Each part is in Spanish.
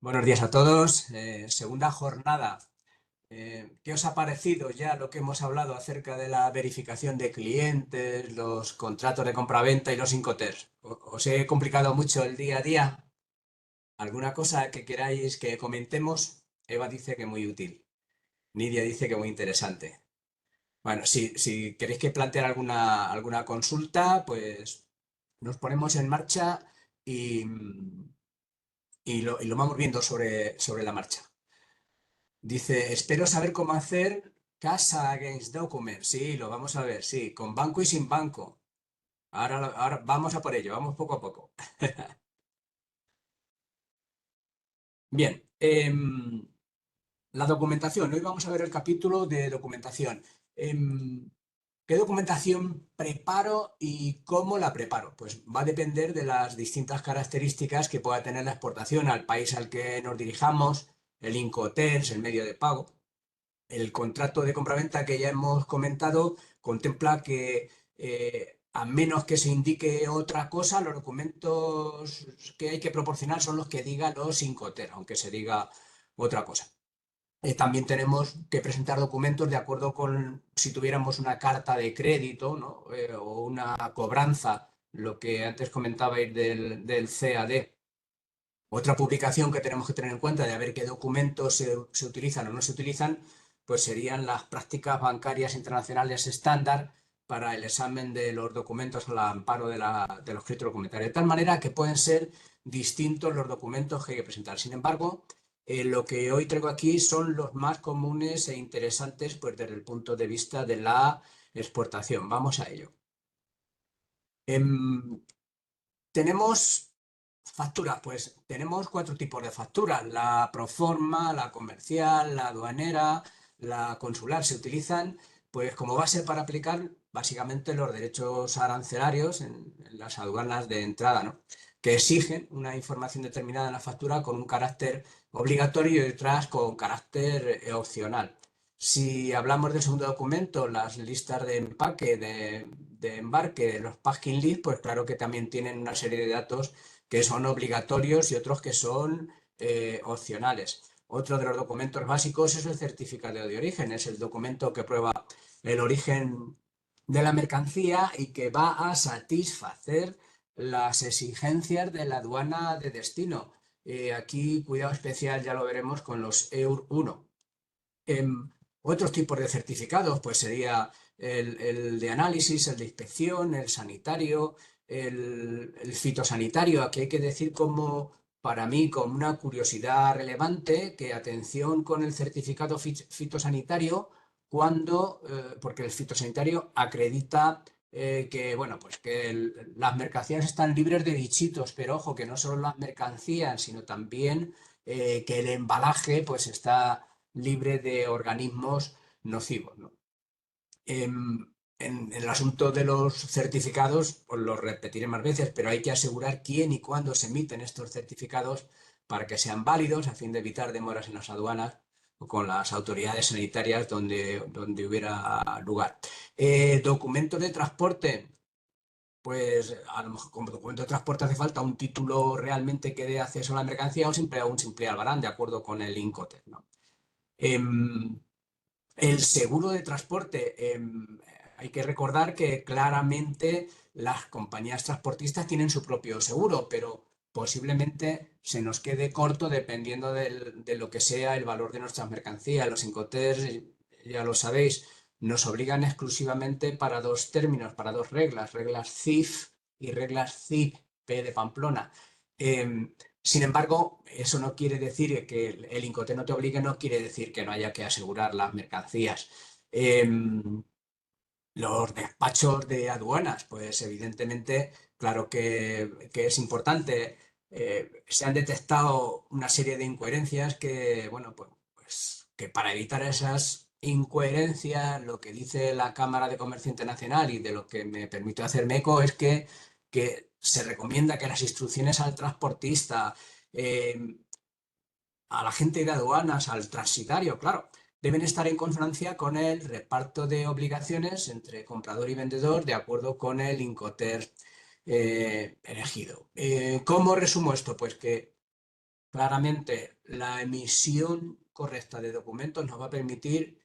Buenos días a todos. Segunda jornada. ¿Qué os ha parecido ya lo que hemos hablado acerca de la verificación de clientes, los contratos de compraventa y los Incoterms? ¿Os he complicado mucho el día a día? ¿Alguna cosa que queráis que comentemos? Eva dice que muy útil. Nidia dice que muy interesante. Bueno, si queréis que plantear alguna consulta, pues nos ponemos en marcha y, y lo vamos viendo sobre la marcha. Dice, espero saber cómo hacer Casa Against Document. Sí, lo vamos a ver, sí, con banco y sin banco. Ahora vamos a por ello, vamos poco a poco. Bien, la documentación. Hoy vamos a ver el capítulo de documentación. ¿Qué documentación preparo y cómo la preparo? Pues va a depender de las distintas características que pueda tener la exportación al país al que nos dirijamos, el Incoterms, el medio de pago. El contrato de compraventa que ya hemos comentado contempla que, a menos que se indique otra cosa, los documentos que hay que proporcionar son los que diga los Incoterms, aunque se diga otra cosa. También tenemos que presentar documentos de acuerdo con si tuviéramos una carta de crédito, ¿no? O una cobranza, lo que antes comentabais del CAD. Otra publicación que tenemos que tener en cuenta de a ver qué documentos se utilizan o no se utilizan, pues serían las prácticas bancarias internacionales estándar para el examen de los documentos al amparo de los créditos documentarios. De tal manera que pueden ser distintos los documentos que hay que presentar. Sin embargo, lo que hoy traigo aquí son los más comunes e interesantes pues, desde el punto de vista de la exportación. Vamos a ello. Em, Tenemos facturas, pues tenemos cuatro tipos de facturas: la proforma, la comercial, la aduanera, la consular. Se utilizan pues como base para aplicar básicamente los derechos arancelarios en las aduanas de entrada, ¿no? Que exigen una información determinada en la factura con un carácter obligatorio y otras con carácter opcional. Si hablamos del segundo documento, las listas de empaque, de embarque, los packing list, pues claro que también tienen una serie de datos que son obligatorios y otros que son opcionales. Otro de los documentos básicos es el certificado de origen, es el documento que prueba el origen de la mercancía y que va a satisfacer las exigencias de la aduana de destino. Aquí, cuidado especial, ya lo veremos con los EUR 1. Otros tipos de certificados, pues sería el de análisis, el de inspección, el sanitario, el fitosanitario. Aquí hay que decir como, para mí, como una curiosidad relevante, que atención con el certificado fitosanitario cuando, porque el fitosanitario acredita que, bueno, pues que las mercancías están libres de bichitos, pero ojo, que no solo las mercancías, sino también que el embalaje, pues está libre de organismos nocivos, ¿no? En el asunto de los certificados, os lo repetiré más veces, pero hay que asegurar quién y cuándo se emiten estos certificados para que sean válidos a fin de evitar demoras en las aduanas o con las autoridades sanitarias donde hubiera lugar. Documentos de transporte. Pues a lo mejor como documento de transporte hace falta un título realmente que dé acceso a la mercancía o un simple albarán, de acuerdo con el Incoterm, ¿no? Em, el seguro de transporte. Hay que recordar que claramente las compañías transportistas tienen su propio seguro, pero posiblemente se nos quede corto dependiendo de lo que sea el valor de nuestras mercancías. Los Incoterms, ya lo sabéis, nos obligan exclusivamente para dos términos, para dos reglas: reglas CIF y reglas CIP, P de Pamplona. Sin embargo, eso no quiere decir que el Incoterm no te obligue, no quiere decir que no haya que asegurar las mercancías. Los despachos de aduanas, pues evidentemente, claro que es importante. Se han detectado una serie de incoherencias que, bueno, pues que para evitar esas incoherencias, lo que dice la Cámara de Comercio Internacional y de lo que me permito hacerme eco es que se recomienda que las instrucciones al transportista, eh, a la gente de aduanas, al transitario, claro, deben estar en consonancia con el reparto de obligaciones entre comprador y vendedor de acuerdo con el Incoterm elegido. ¿Cómo resumo esto? Pues que claramente la emisión correcta de documentos nos va a permitir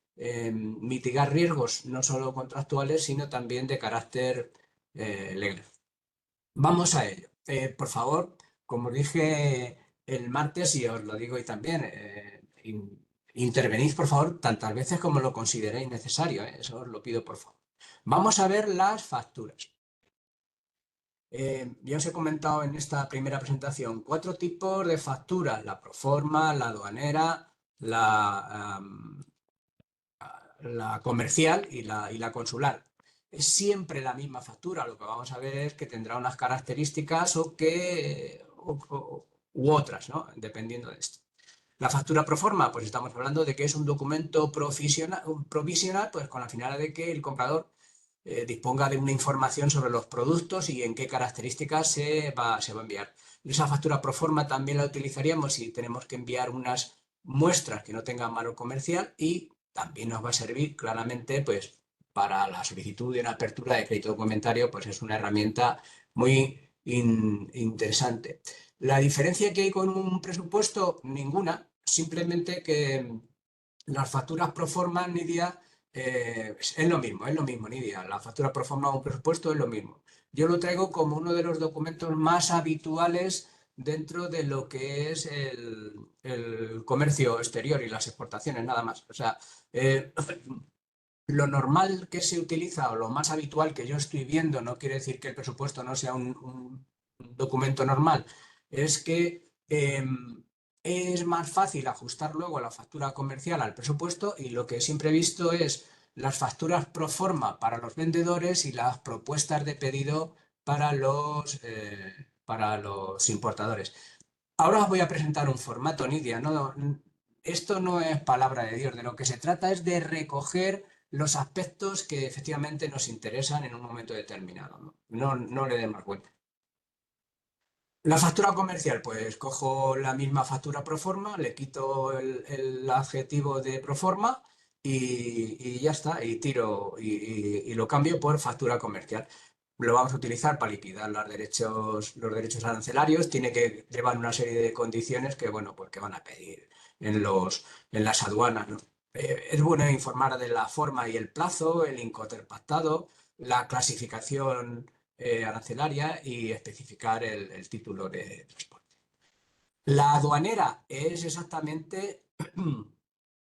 mitigar riesgos no solo contractuales, sino también de carácter legal. Vamos a ello. Por favor, como dije el martes y os lo digo hoy también, intervenid por favor tantas veces como lo consideréis necesario, eso os lo pido por favor. Vamos a ver las facturas. Ya os he comentado en esta primera presentación 4 tipos de facturas: la proforma, la aduanera, la comercial y la consular. Es siempre la misma factura. Lo que vamos a ver es que tendrá unas características u otras, ¿no? Dependiendo de esto. La factura pro forma, pues estamos hablando de que es un documento provisional, pues con la finalidad de que el comprador disponga de una información sobre los productos y en qué características se va a enviar. Esa factura pro forma también la utilizaríamos si tenemos que enviar unas muestras que no tengan valor comercial, y también nos va a servir claramente pues, para la solicitud de una apertura de crédito documentario, pues es una herramienta muy interesante. La diferencia que hay con un presupuesto, ninguna, simplemente que las facturas pro forma, Nidia, es lo mismo, Nidia. La factura pro forma o un presupuesto es lo mismo. Yo lo traigo como uno de los documentos más habituales dentro de lo que es el comercio exterior y las exportaciones, nada más. O sea, lo normal que se utiliza o lo más habitual que yo estoy viendo, no quiere decir que el presupuesto no sea un documento normal, es que es más fácil ajustar luego la factura comercial al presupuesto, y lo que siempre he visto es las facturas pro forma para los vendedores y las propuestas de pedido para los importadores. Ahora os voy a presentar un formato, Nidia. No, esto no es palabra de Dios. De lo que se trata es de recoger los aspectos que efectivamente nos interesan en un momento determinado. No le den más vuelta. La factura comercial, pues cojo la misma factura pro forma, le quito el adjetivo de pro forma y ya está, y tiro y lo cambio por factura comercial. Lo vamos a utilizar para liquidar los derechos arancelarios. Tiene que llevar una serie de condiciones que, bueno, pues que van a pedir en las aduanas, ¿no? Es bueno informar de la forma y el plazo, el incoterm pactado, la clasificación arancelaria y especificar el título de transporte. La aduanera es exactamente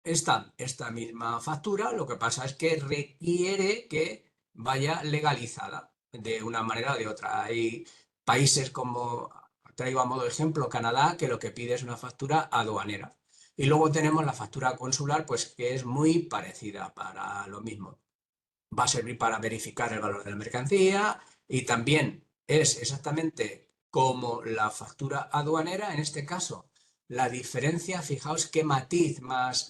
esta misma factura. Lo que pasa es que requiere que vaya legalizada de una manera o de otra. Hay países como, traigo a modo de ejemplo, Canadá, que lo que pide es una factura aduanera. Y luego tenemos la factura consular, pues que es muy parecida para lo mismo. Va a servir para verificar el valor de la mercancía, y también es exactamente como la factura aduanera. En este caso, la diferencia, fijaos qué matiz más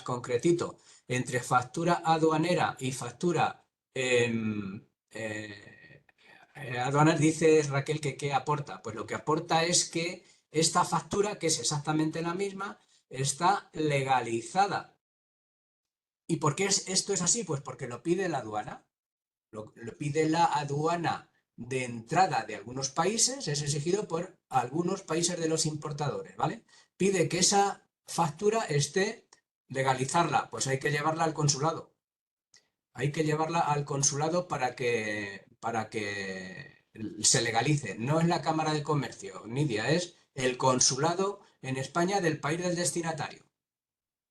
concretito entre factura aduanera y factura aduanera. Dice Raquel que ¿qué aporta? Pues lo que aporta es que esta factura, que es exactamente la misma, está legalizada. ¿Y por qué esto es así? Pues porque lo pide la aduana. Lo pide la aduana de entrada de algunos países, es exigido por algunos países de los importadores, ¿vale? Pide que esa factura esté legalizarla, pues hay que llevarla al consulado. Hay que llevarla al consulado para que se legalice. No es la Cámara de Comercio, Nidia, es el consulado en España del país del destinatario,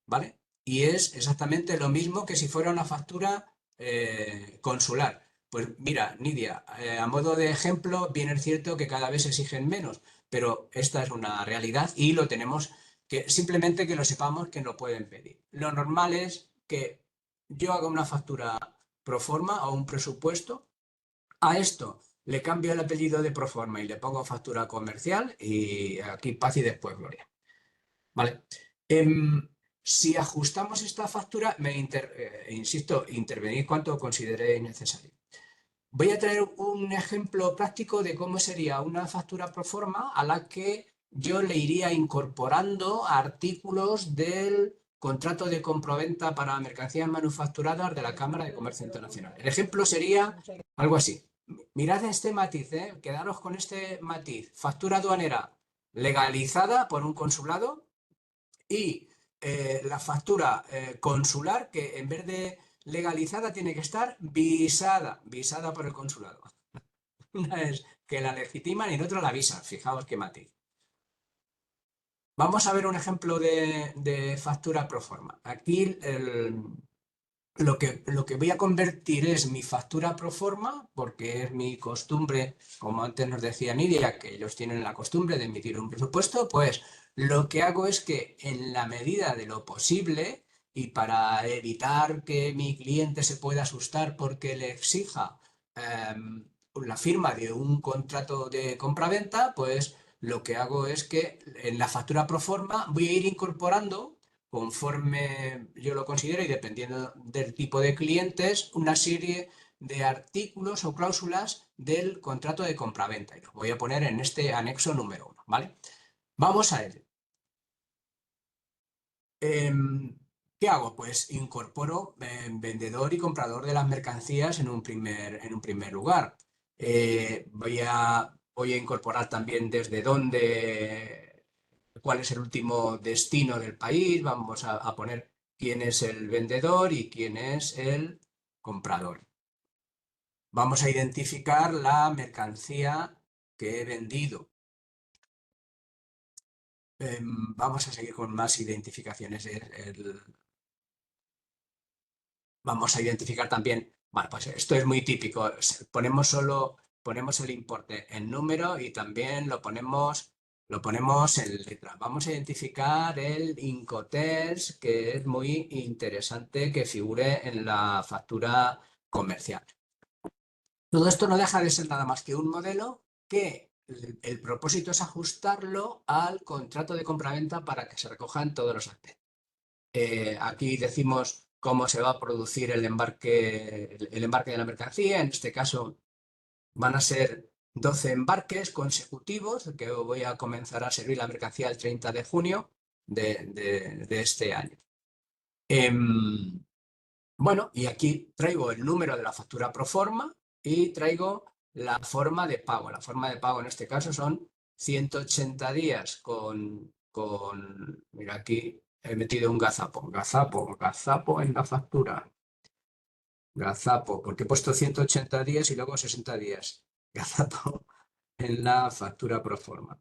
¿vale? Y es exactamente lo mismo que si fuera una factura consular. Pues mira, Nidia, a modo de ejemplo, bien es cierto que cada vez se exigen menos, pero esta es una realidad y lo tenemos que, simplemente que lo sepamos, que no pueden pedir. Lo normal es que yo haga una factura pro forma o un presupuesto. A esto le cambio el apellido de pro forma y le pongo factura comercial, y aquí paz y después gloria. ¿Vale? Si ajustamos esta factura, insisto, intervenid cuanto consideréis necesario. Voy a traer un ejemplo práctico de cómo sería una factura pro forma a la que yo le iría incorporando artículos del contrato de compraventa para mercancías manufacturadas de la Cámara de Comercio Internacional. El ejemplo sería algo así. Mirad este matiz, quedaros con este matiz. Factura aduanera. legalizada por un consulado, y la factura consular, que en vez de legalizada tiene que estar visada por el consulado. Una es que la legitiman y en otra la visa. Fijaos qué matiz. Vamos a ver un ejemplo de factura pro forma. Aquí lo que voy a convertir es mi factura pro forma, porque es mi costumbre, como antes nos decía Nidia, que ellos tienen la costumbre de emitir un presupuesto. Pues lo que hago es que, en la medida de lo posible, y para evitar que mi cliente se pueda asustar porque le exija la firma de un contrato de compraventa, pues lo que hago es que en la factura pro forma voy a ir incorporando, conforme yo lo considero y dependiendo del tipo de clientes, una serie de artículos o cláusulas del contrato de compraventa. Y los voy a poner en este anexo número 1, ¿vale? Vamos a ello. ¿Qué hago? Pues incorporo vendedor y comprador de las mercancías en un primer lugar. Voy a incorporar también desde dónde, cuál es el último destino del país. Vamos a poner quién es el vendedor y quién es el comprador. Vamos a identificar la mercancía que he vendido. Vamos a seguir con más identificaciones. Vamos a identificar también, bueno, pues esto es muy típico. Ponemos el importe en número y también lo ponemos en letra. Vamos a identificar el Incoterms, que es muy interesante que figure en la factura comercial. Todo esto no deja de ser nada más que un modelo que el propósito es ajustarlo al contrato de compraventa para que se recojan todos los aspectos. Aquí decimos cómo se va a producir el embarque de la mercancía. En este caso van a ser 12 embarques consecutivos, que voy a comenzar a servir la mercancía el 30 de junio de este año. Bueno, y aquí traigo el número de la factura pro forma y traigo la forma de pago. La forma de pago en este caso son 180 días mira, aquí he metido un gazapo en la factura. Gazapo, porque he puesto 180 días y luego 60 días. Gazapo en la factura pro forma.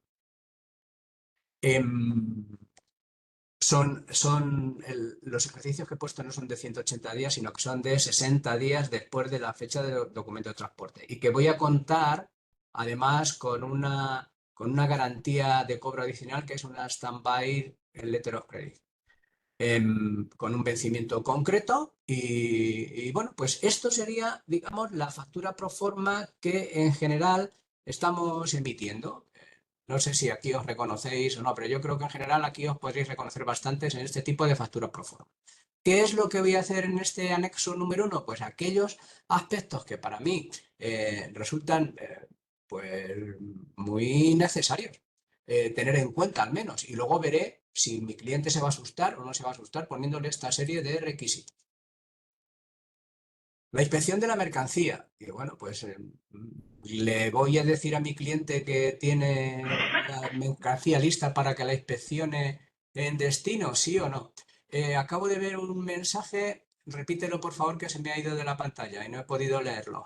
Los ejercicios que he puesto no son de 180 días, sino que son de 60 días después de la fecha del documento de transporte. Y que voy a contar, además, con una garantía de cobro adicional, que es una Standby Letter of Credit, con un vencimiento concreto. Y bueno, pues esto sería, digamos, la factura pro forma que en general estamos emitiendo. No sé si aquí os reconocéis o no, pero yo creo que en general aquí os podréis reconocer bastantes en este tipo de facturas pro forma. ¿Qué es lo que voy a hacer en este anexo número 1? Pues aquellos aspectos que para mí resultan pues muy necesarios tener en cuenta, al menos. Y luego veré si mi cliente se va a asustar o no se va a asustar poniéndole esta serie de requisitos. La inspección de la mercancía. Y bueno, pues le voy a decir a mi cliente que tiene la mercancía lista para que la inspeccione en destino, ¿sí o no? Acabo de ver un mensaje, repítelo por favor, que se me ha ido de la pantalla y no he podido leerlo.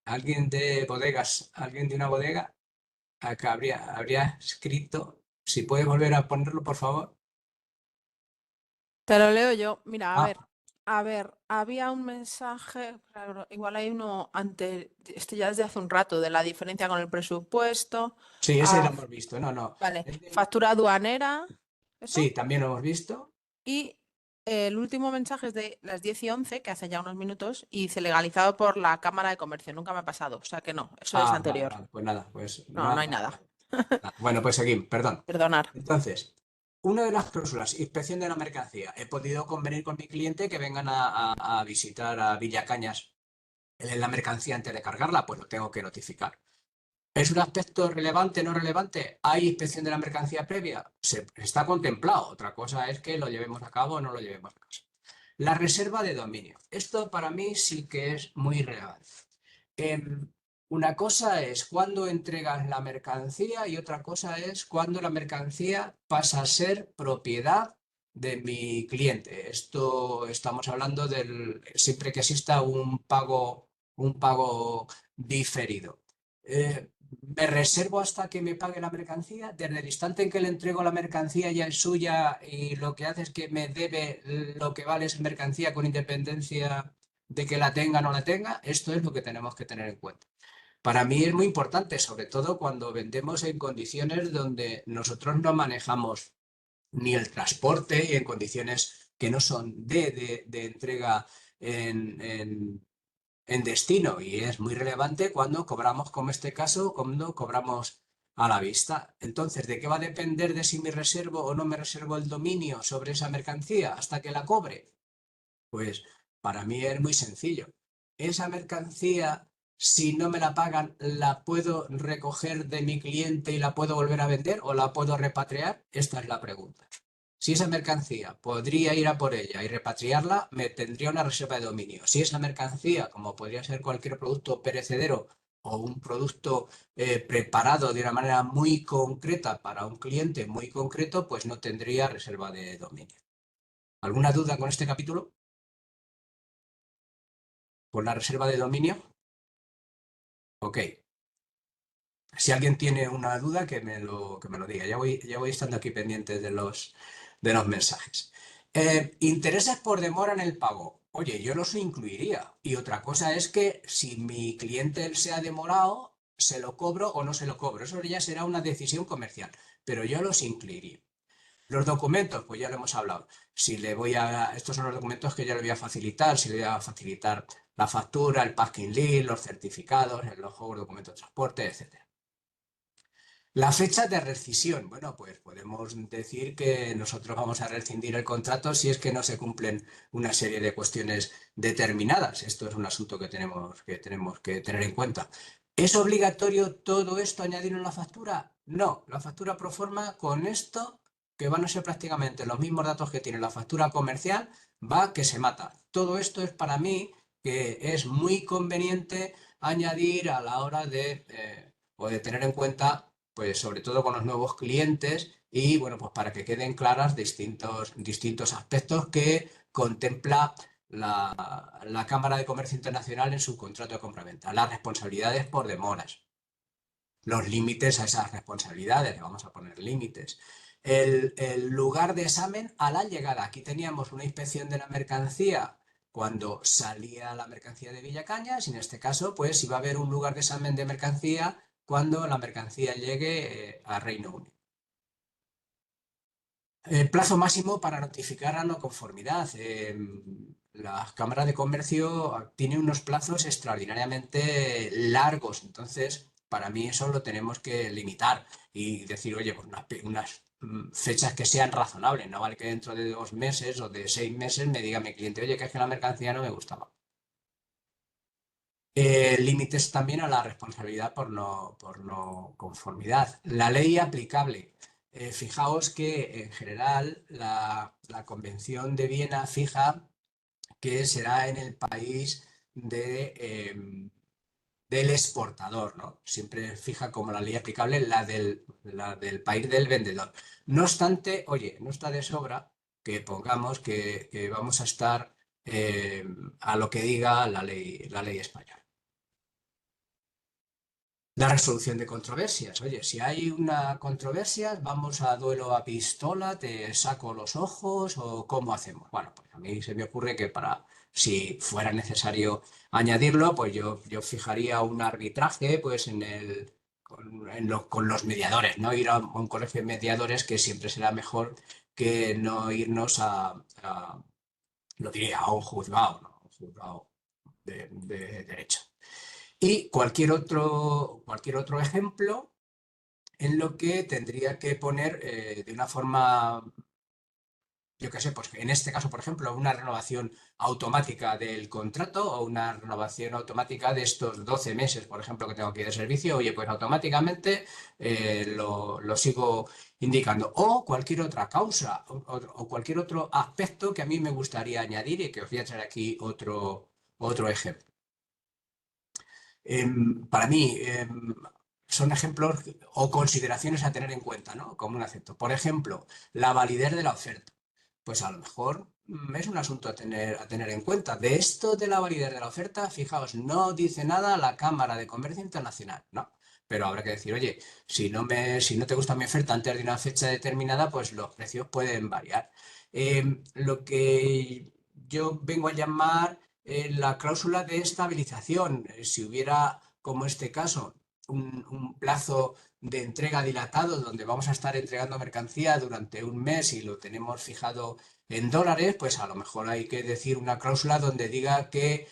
¿Alguien de bodegas? ¿Alguien de una bodega? Acá habría escrito. Si puedes volver a ponerlo, por favor. Te lo leo yo. Mira, Ah, a ver, había un mensaje, claro, igual hay uno este ya desde hace un rato, de la diferencia con el presupuesto. sí, ese lo Ah, hemos visto. No, no. vale, factura aduanera, Sí, ¿eso? también lo hemos visto. Y el último mensaje es de las 10:11, que hace ya unos minutos, y dice legalizado por la Cámara de Comercio. Nunca me ha pasado, o sea que no, eso es Vale, anterior. vale. Pues nada, pues No, no nada. hay nada. Bueno, pues seguimos, perdón. Perdonar. Entonces, una de las cláusulas, inspección de la mercancía. He podido convenir con mi cliente que vengan a visitar a Villacañas la mercancía antes de cargarla, pues lo tengo que notificar. ¿Es un aspecto relevante o no relevante? ¿Hay inspección de la mercancía previa? Está contemplado. Otra cosa es que lo llevemos a cabo o no lo llevemos a cabo. La reserva de dominio. Esto para mí sí que es muy relevante. Una cosa es cuando entregas la mercancía y otra cosa es cuando la mercancía pasa a ser propiedad de mi cliente. Esto estamos hablando del siempre que exista un pago diferido. Me reservo hasta que me pague la mercancía. Desde el instante en que le entrego la mercancía ya es suya y lo que hace es que me debe lo que vale esa mercancía con independencia de que la tenga o no la tenga. Esto es lo que tenemos que tener en cuenta. Para mí es muy importante, sobre todo cuando vendemos en condiciones donde nosotros no manejamos ni el transporte y en condiciones que no son de entrega en destino. Y es muy relevante cuando cobramos, como este caso, cuando cobramos a la vista. Entonces, ¿de qué va a depender de si me reservo o no me reservo el dominio sobre esa mercancía hasta que la cobre? Pues para mí es muy sencillo. Esa mercancía, si no me la pagan, ¿la puedo recoger de mi cliente y la puedo volver a vender o la puedo repatriar? Esta es la pregunta. Si esa mercancía podría ir a por ella y repatriarla, me tendría una reserva de dominio. Si esa mercancía, como podría ser cualquier producto perecedero o un producto preparado de una manera muy concreta para un cliente muy concreto, pues no tendría reserva de dominio. ¿Alguna duda con este capítulo? ¿Con la reserva de dominio? Ok. Si alguien tiene una duda, que me lo diga. Ya voy estando aquí pendiente de los mensajes. Intereses por demora en el pago. Oye, yo los incluiría. Y otra cosa es que si mi cliente se ha demorado, se lo cobro o no se lo cobro. Eso ya será una decisión comercial. Pero yo los incluiría. Los documentos, pues ya lo hemos hablado. Si le voy a, estos son los documentos que yo le voy a facilitar, si le voy a facilitar la factura, el packing list, los certificados, el logo, el documento de transporte, etcétera. La fecha de rescisión. Bueno, pues podemos decir que nosotros vamos a rescindir el contrato si es que no se cumplen una serie de cuestiones determinadas. Esto es un asunto que tenemos que tener en cuenta. ¿Es obligatorio todo esto añadirlo en la factura? No, la factura pro forma con esto, que van a ser prácticamente los mismos datos que tiene la factura comercial, va que se mata. Todo esto es para mí que es muy conveniente añadir a la hora de, o de tener en cuenta pues sobre todo con los nuevos clientes y bueno, pues para que queden claras distintos aspectos que contempla la Cámara de Comercio Internacional en su contrato de compraventa. Las responsabilidades por demoras, los límites a esas responsabilidades, le vamos a poner límites. El lugar de examen a la llegada. Aquí teníamos una inspección de la mercancía cuando salía la mercancía de Villacañas y en este caso pues iba a haber un lugar de examen de mercancía cuando la mercancía llegue a Reino Unido. El plazo máximo para notificar la no conformidad. La Cámara de Comercio tiene unos plazos extraordinariamente largos, entonces para mí eso lo tenemos que limitar y decir, oye, pues unas fechas que sean razonables, no vale que dentro de 2 meses o de 6 meses me diga mi cliente, oye, que es que la mercancía no me gustaba. Límites también a la responsabilidad por no conformidad. La ley aplicable. Fijaos que en general la Convención de Viena fija que será en el país del exportador, ¿no? Siempre fija como la ley aplicable la del país del vendedor. No obstante, oye, no está de sobra que pongamos que vamos a estar a lo que diga la ley española. La resolución de controversias. Oye, si hay una controversia, vamos a duelo a pistola, te saco los ojos o ¿cómo hacemos? Bueno, pues a mí se me ocurre que si fuera necesario añadirlo, pues yo fijaría un arbitraje pues con los mediadores, ¿no? Ir a un colegio de mediadores que siempre será mejor que no irnos lo diría, a un juzgado, ¿no? Un juzgado de derecho. Y cualquier otro ejemplo en lo que tendría que poner de una forma, yo qué sé, pues en este caso, por ejemplo, una renovación automática del contrato o una renovación automática de estos 12 meses, por ejemplo, que tengo aquí de servicio, oye, pues automáticamente lo sigo indicando. O cualquier otra causa o cualquier otro aspecto que a mí me gustaría añadir y que os voy a traer aquí otro ejemplo. Para mí, son ejemplos o consideraciones a tener en cuenta, ¿no? Como un acepto. Por ejemplo, la validez de la oferta. Pues a lo mejor es un asunto a tener en cuenta. De esto de la validez de la oferta, fijaos, no dice nada la Cámara de Comercio Internacional, ¿no? Pero habrá que decir, oye, si no te gusta mi oferta antes de una fecha determinada, pues los precios pueden variar. Lo que yo vengo a llamar la cláusula de estabilización. Si hubiera, como este caso, un plazo de entrega dilatado donde vamos a estar entregando mercancía durante un mes y lo tenemos fijado en dólares, pues a lo mejor hay que decir una cláusula donde diga que,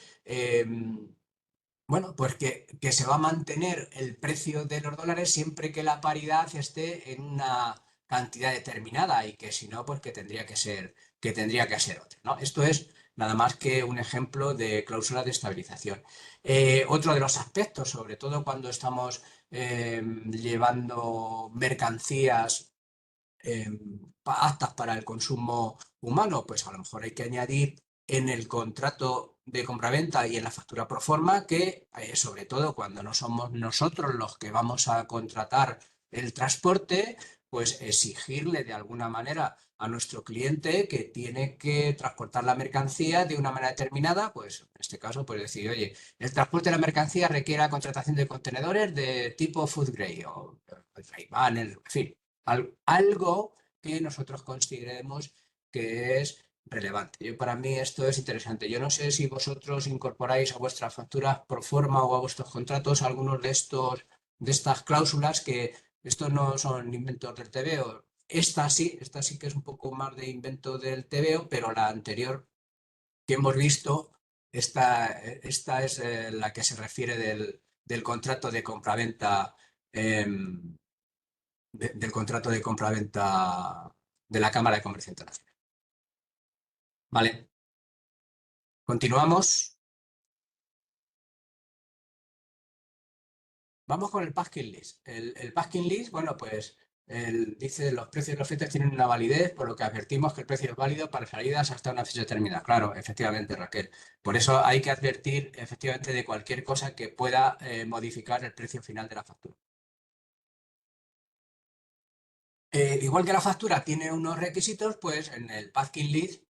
bueno, pues que se va a mantener el precio de los dólares siempre que la paridad esté en una cantidad determinada y que si no, pues que tendría que ser otra, ¿no? Esto es nada más que un ejemplo de cláusula de estabilización. Otro de los aspectos, sobre todo cuando estamos llevando mercancías eh, aptas para el consumo humano, pues a lo mejor hay que añadir en el contrato de compraventa y en la factura pro forma que, sobre todo cuando no somos nosotros los que vamos a contratar el transporte, pues exigirle de alguna manera a nuestro cliente que tiene que transportar la mercancía de una manera determinada, pues en este caso, pues decir, oye, el transporte de la mercancía requiere la contratación de contenedores de tipo food grade o en fin, algo que nosotros consideremos que es relevante. Para mí esto es interesante. Yo no sé si vosotros incorporáis a vuestras facturas pro forma o a vuestros contratos algunos de estas cláusulas que estos no son inventos del TVO. Esta sí que es un poco más de invento del TVO, pero la anterior que hemos visto, esta es la que se refiere del contrato de compraventa del contrato de compraventa de la Cámara de Comercio Internacional. Vale, continuamos. Vamos con el packing list. El packing list, bueno, pues dice los precios de los fletes tienen una validez, por lo que advertimos que el precio es válido para salidas hasta una fecha determinada. Claro, efectivamente, Raquel. Por eso hay que advertir efectivamente de cualquier cosa que pueda modificar el precio final de la factura. Igual que la factura tiene unos requisitos, pues en el packing list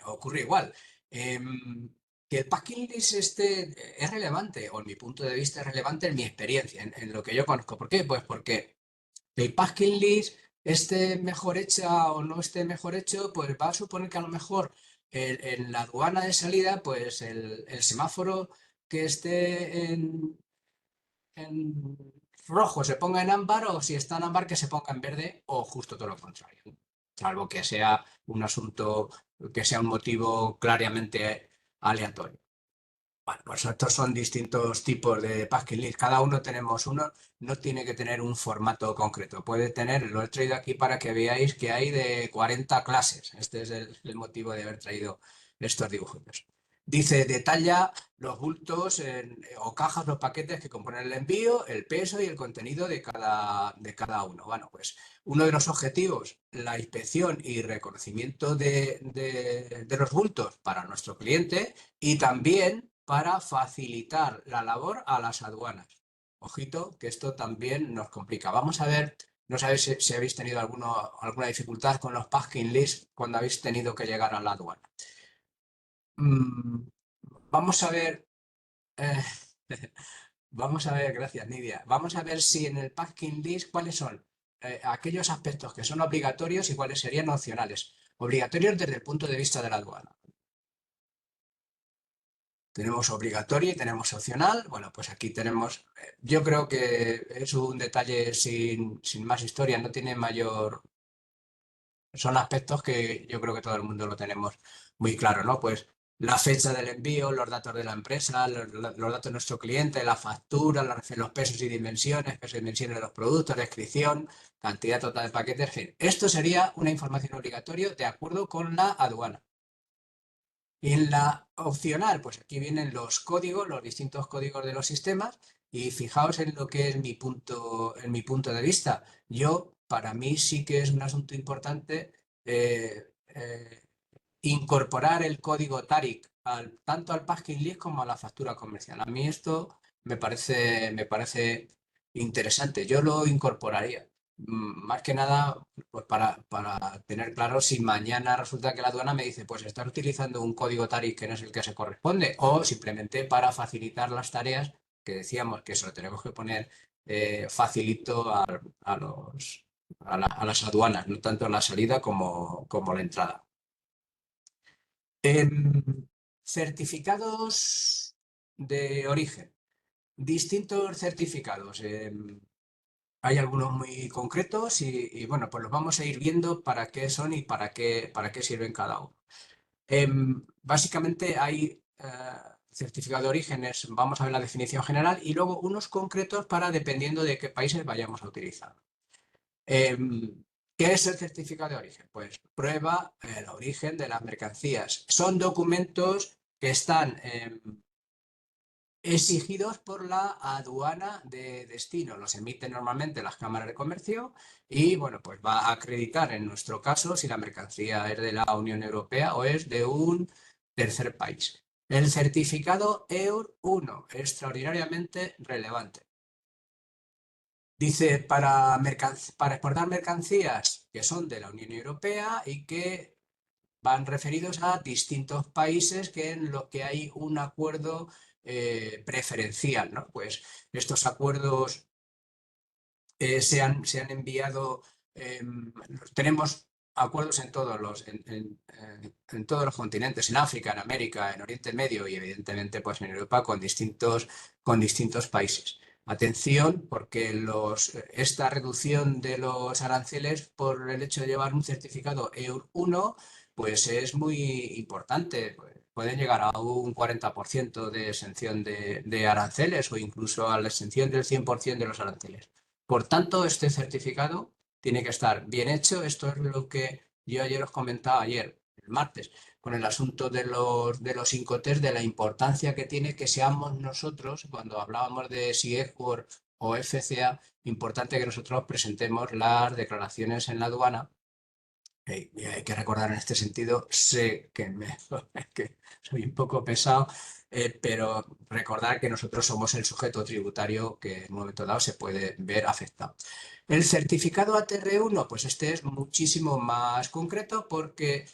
ocurre igual. Que el packing list este es relevante, o en mi punto de vista es relevante en mi experiencia, en lo que yo conozco. ¿Por qué? Pues porque el packing list esté mejor hecha o no esté mejor hecho, pues va a suponer que a lo mejor en la aduana de salida, pues el semáforo que esté en rojo se ponga en ámbar o si está en ámbar que se ponga en verde o justo todo lo contrario. Salvo que sea un asunto, que sea un motivo claramente aleatorio. Bueno, pues estos son distintos tipos de packing list. Cada uno tenemos uno, no tiene que tener un formato concreto. Puede tener, lo he traído aquí para que veáis que hay de 40 clases. Este es el motivo de haber traído estos dibujos. Dice, detalla los bultos o cajas, los paquetes que componen el envío, el peso y el contenido de cada uno. Bueno, pues uno de los objetivos, la inspección y reconocimiento de los bultos para nuestro cliente y también para facilitar la labor a las aduanas. Ojito, que esto también nos complica. Vamos a ver, no sabéis si habéis tenido alguna dificultad con los packing lists cuando habéis tenido que llegar a la aduana. Mm, vamos a ver, eh, vamos a ver, gracias Nidia. Vamos a ver si en el packing list cuáles son aquellos aspectos que son obligatorios y cuáles serían opcionales. Obligatorios desde el punto de vista de la aduana. Tenemos obligatorio y tenemos opcional. Bueno, pues aquí tenemos, yo creo que es un detalle sin más historia, no tiene mayor, son aspectos que yo creo que todo el mundo lo tenemos muy claro, ¿no? Pues la fecha del envío, los datos de la empresa, los datos de nuestro cliente, la factura, los pesos y dimensiones, pesos y dimensiones de los productos, descripción, cantidad total de paquetes, en fin. Esto sería una información obligatoria de acuerdo con la aduana. En la opcional, pues aquí vienen los códigos, los distintos códigos de los sistemas, y fijaos en lo que es en mi punto de vista. Para mí sí que es un asunto importante incorporar el código TARIC tanto al packing list como a la factura comercial. A mí esto me parece interesante. Yo lo incorporaría. Más que nada, pues para tener claro si mañana resulta que la aduana me dice, pues estás utilizando un código TARIC que no es el que se corresponde, o simplemente para facilitar las tareas que decíamos que eso lo tenemos que poner facilito a las aduanas, no tanto la salida como la entrada. Certificados de origen. Distintos certificados. Hay algunos muy concretos bueno, pues los vamos a ir viendo para qué son y para qué sirven cada uno. Básicamente hay certificado de orígenes, vamos a ver la definición general y luego unos concretos para dependiendo de qué países vayamos a utilizar. ¿Qué es el certificado de origen? Pues prueba el origen de las mercancías. Son documentos que están exigidos por la aduana de destino. Los emiten normalmente las cámaras de comercio y, bueno, pues va a acreditar en nuestro caso si la mercancía es de la Unión Europea o es de un tercer país. El certificado EUR 1, extraordinariamente relevante. Dice, para exportar mercancías que son de la Unión Europea y que van referidos a distintos países en los que hay un acuerdo preferencial, ¿no? Pues estos acuerdos se han enviado, tenemos acuerdos en en todos los continentes, en África, en América, en Oriente Medio y evidentemente pues en Europa con distintos países. Atención, porque esta reducción de los aranceles por el hecho de llevar un certificado EUR 1 pues es muy importante. Pueden llegar a un 40% de exención de aranceles o incluso a la exención del 100% de los aranceles. Por tanto, este certificado tiene que estar bien hecho. Esto es lo que yo ayer os comentaba, el martes, con el asunto de los Incoterms, de la importancia que tiene que seamos nosotros, cuando hablábamos de si Export o FCA, importante que nosotros presentemos las declaraciones en la aduana. Y hay que recordar en este sentido, sé que soy un poco pesado, pero recordar que nosotros somos el sujeto tributario que en un momento dado se puede ver afectado. El certificado ATR1, pues este es muchísimo más concreto porque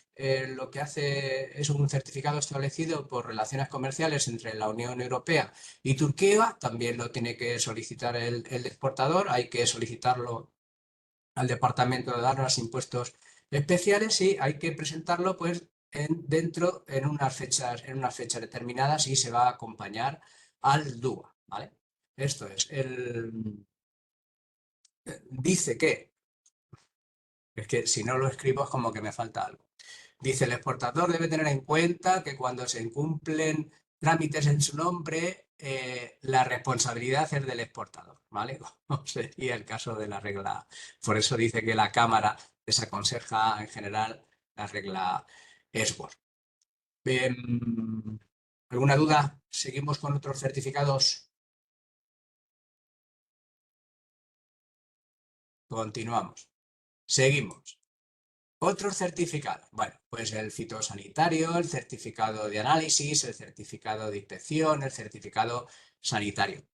lo que hace es un certificado establecido por relaciones comerciales entre la Unión Europea y Turquía. También lo tiene que solicitar el exportador, hay que solicitarlo al Departamento de Armas e Impuestos Especiales y hay que presentarlo pues en unas fechas determinadas y se va a acompañar al DUA, ¿vale? Esto es, dice que, es que si no lo escribo es como que me falta algo. Dice, el exportador debe tener en cuenta que cuando se incumplen trámites en su nombre, la responsabilidad es del exportador, ¿vale? Como sería el caso de la regla A. Por eso dice que la Cámara desaconseja en general la regla SWOT. ¿Alguna duda? ¿Seguimos con otros certificados? Continuamos. Seguimos. Otros certificados. Bueno, pues el fitosanitario, el certificado de análisis, el certificado de inspección, el certificado sanitario.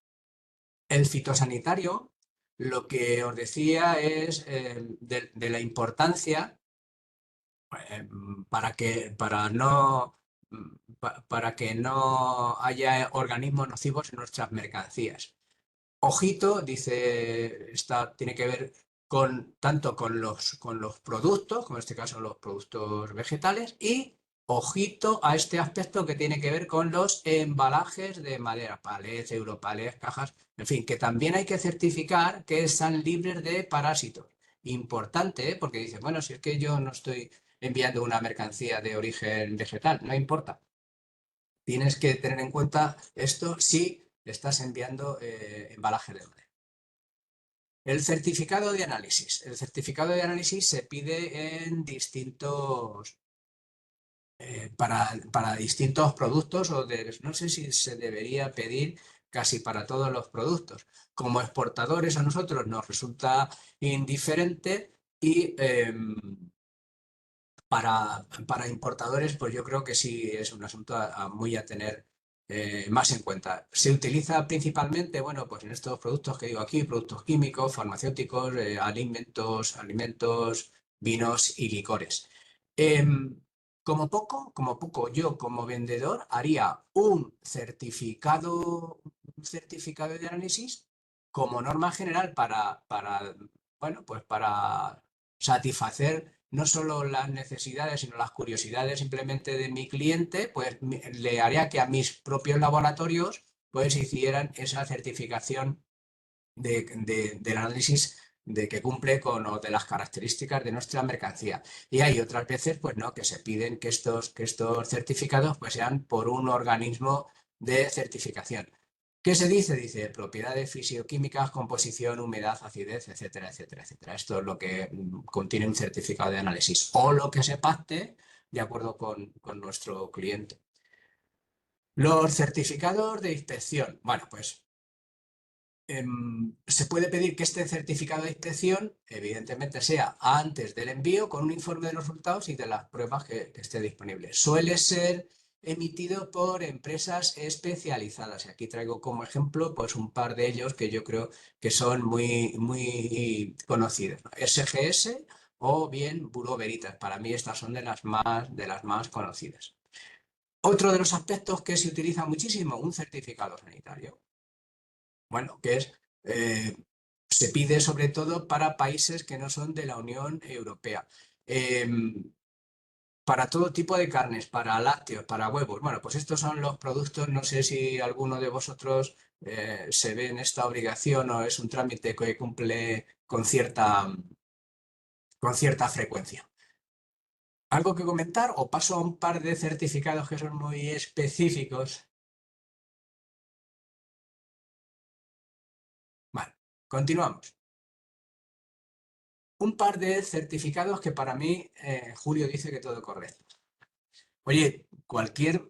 El fitosanitario, lo que os decía es de la importancia para que no haya organismos nocivos en nuestras mercancías. Ojito, dice, tiene que ver tanto con los productos, como en este caso los productos vegetales, y ojito a este aspecto que tiene que ver con los embalajes de madera, palets, europalets, cajas, en fin, que también hay que certificar que están libres de parásitos. Importante, ¿eh? Porque dice, bueno, si es que yo no estoy enviando una mercancía de origen vegetal, no importa. Tienes que tener en cuenta esto si estás enviando embalajes de madera. El certificado de análisis. El certificado de análisis se pide para distintos productos no sé si se debería pedir casi para todos los productos. Como exportadores a nosotros nos resulta indiferente y Para importadores, pues yo creo que sí es un asunto muy a tener más en cuenta. Se utiliza principalmente, bueno, pues en estos productos que digo aquí, productos químicos, farmacéuticos, alimentos, vinos y licores. Em, como poco, yo como vendedor haría un certificado de análisis como norma general bueno, pues para satisfacer no solo las necesidades, sino las curiosidades simplemente de mi cliente, pues le haría que a mis propios laboratorios pues hicieran esa certificación del análisis de que cumple con o de las características de nuestra mercancía. Y hay otras veces, pues no, que se piden que estos certificados pues sean por un organismo de certificación. ¿Qué se dice? Dice propiedades fisioquímicas, composición, humedad, acidez, etcétera, etcétera, etcétera. Esto es lo que contiene un certificado de análisis o lo que se pacte de acuerdo con nuestro cliente. Los certificados de inspección. Bueno, pues se puede pedir que este certificado de inspección, evidentemente, sea antes del envío con un informe de los resultados y de las pruebas que esté disponible. Suele ser emitido por empresas especializadas. Y aquí traigo como ejemplo pues, un par de ellos que yo creo que son muy conocidos, ¿no? SGS o bien Bureau Veritas. Para mí estas son de las más conocidas. Otro de los aspectos que se utiliza muchísimo, un certificado sanitario. Bueno, eh, se pide sobre todo para países que no son de la Unión Europea. Para todo tipo de carnes, para lácteos, para huevos. Bueno, pues estos son los productos. No sé si alguno de vosotros se ve en esta obligación o es un trámite que cumple con cierta frecuencia. ¿Algo que comentar o paso a un par de certificados que son muy específicos? Vale, continuamos. Un par de certificados que para mí, Julio dice que todo correcto. Oye, cualquier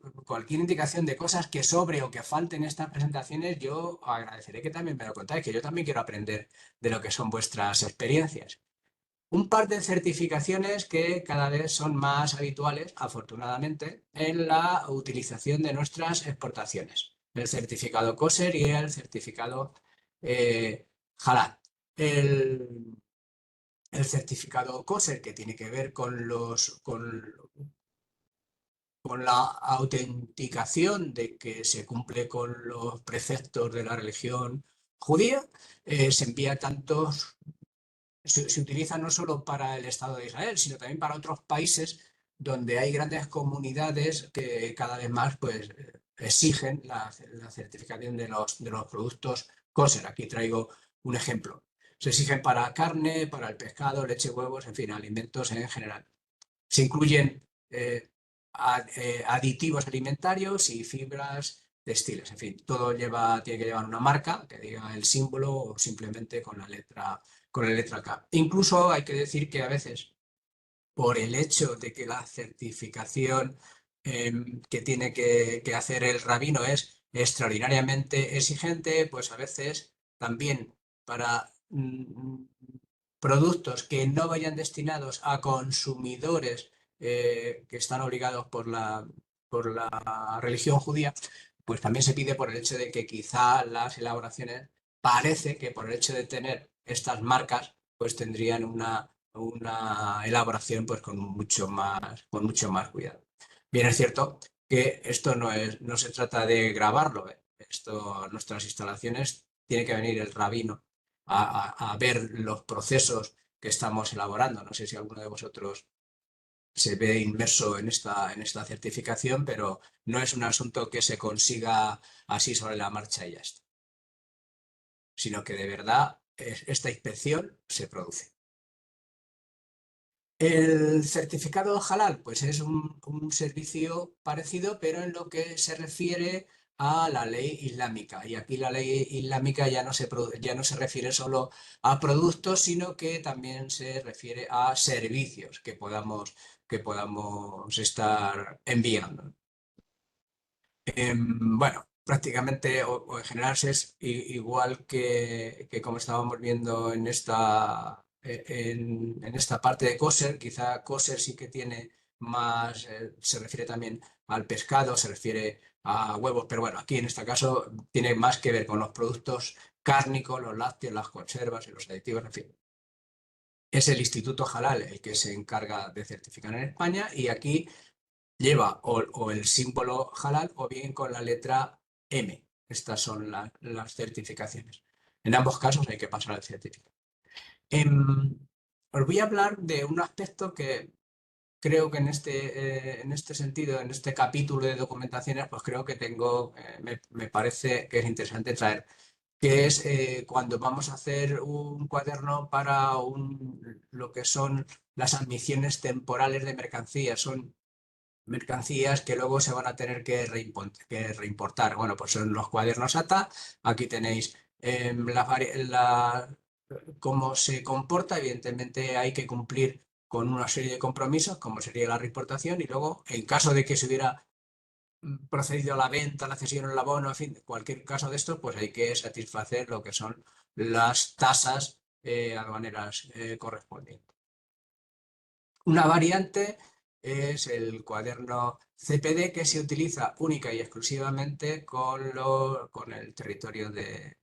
indicación de cosas que sobre o que falten en estas presentaciones, yo agradeceré que también me lo contáis, que yo también quiero aprender de lo que son vuestras experiencias. Un par de certificaciones que cada vez son más habituales, afortunadamente, en la utilización de nuestras exportaciones. El certificado COSER y el certificado Halal. El, el certificado COSER, que tiene que ver con la autenticación de que se cumple con los preceptos de la religión judía, se envía se utiliza no solo para el Estado de Israel, sino también para otros países donde hay grandes comunidades que cada vez más pues, exigen la certificación de los productos kosher. Aquí traigo un ejemplo. Se exigen para carne, para el pescado, leche, huevos, en fin, alimentos en general. Se incluyen aditivos alimentarios y fibras textiles. En fin, tiene que llevar una marca que diga el símbolo o simplemente con la letra K. Incluso hay que decir que a veces, por el hecho de que la certificación que tiene que hacer el rabino es extraordinariamente exigente, pues a veces también para productos que no vayan destinados a consumidores que están obligados por la religión judía, pues también se pide por el hecho de que quizá las elaboraciones parece que por el hecho de tener estas marcas, pues tendrían una elaboración pues con mucho más cuidado. Bien, es cierto que esto no se trata de grabarlo, ¿eh? Nuestras instalaciones, tiene que venir el rabino a ver los procesos que estamos elaborando. No sé si alguno de vosotros se ve inmerso en esta certificación, pero no es un asunto que se consiga así sobre la marcha y ya está, sino que de verdad esta inspección se produce. El certificado halal, pues es un servicio parecido, pero en lo que se refiere a la ley islámica. Y aquí la ley islámica ya no se refiere solo a productos, sino que también se refiere a servicios que podamos estar enviando. Bueno, prácticamente o en general es igual que como estábamos viendo en en esta parte de kosher. Quizá kosher sí que tiene más, se refiere también al pescado, se refiere a huevos, pero bueno, aquí en este caso tiene más que ver con los productos cárnicos, los lácteos, las conservas y los aditivos, en fin. Es el Instituto Halal el que se encarga de certificar en España, y aquí lleva o el símbolo halal o bien con la letra M. Estas son las certificaciones. En ambos casos hay que pasar el certificado. Os voy a hablar de un aspecto que creo que en este sentido, en este capítulo de documentaciones, pues creo que me parece que es interesante traer, que es cuando vamos a hacer un cuaderno para lo que son las admisiones temporales de mercancías. Son mercancías que luego se van a tener que reimportar. Bueno, pues son los cuadernos ATA. Aquí tenéis cómo se comporta. Evidentemente hay que cumplir con una serie de compromisos, como sería la reimportación, y luego, en caso de que se hubiera procedido a la venta, la cesión, el abono, en fin, cualquier caso de esto, pues hay que satisfacer lo que son las tasas aduaneras correspondientes. Una variante es el cuaderno CPD, que se utiliza única y exclusivamente con el territorio de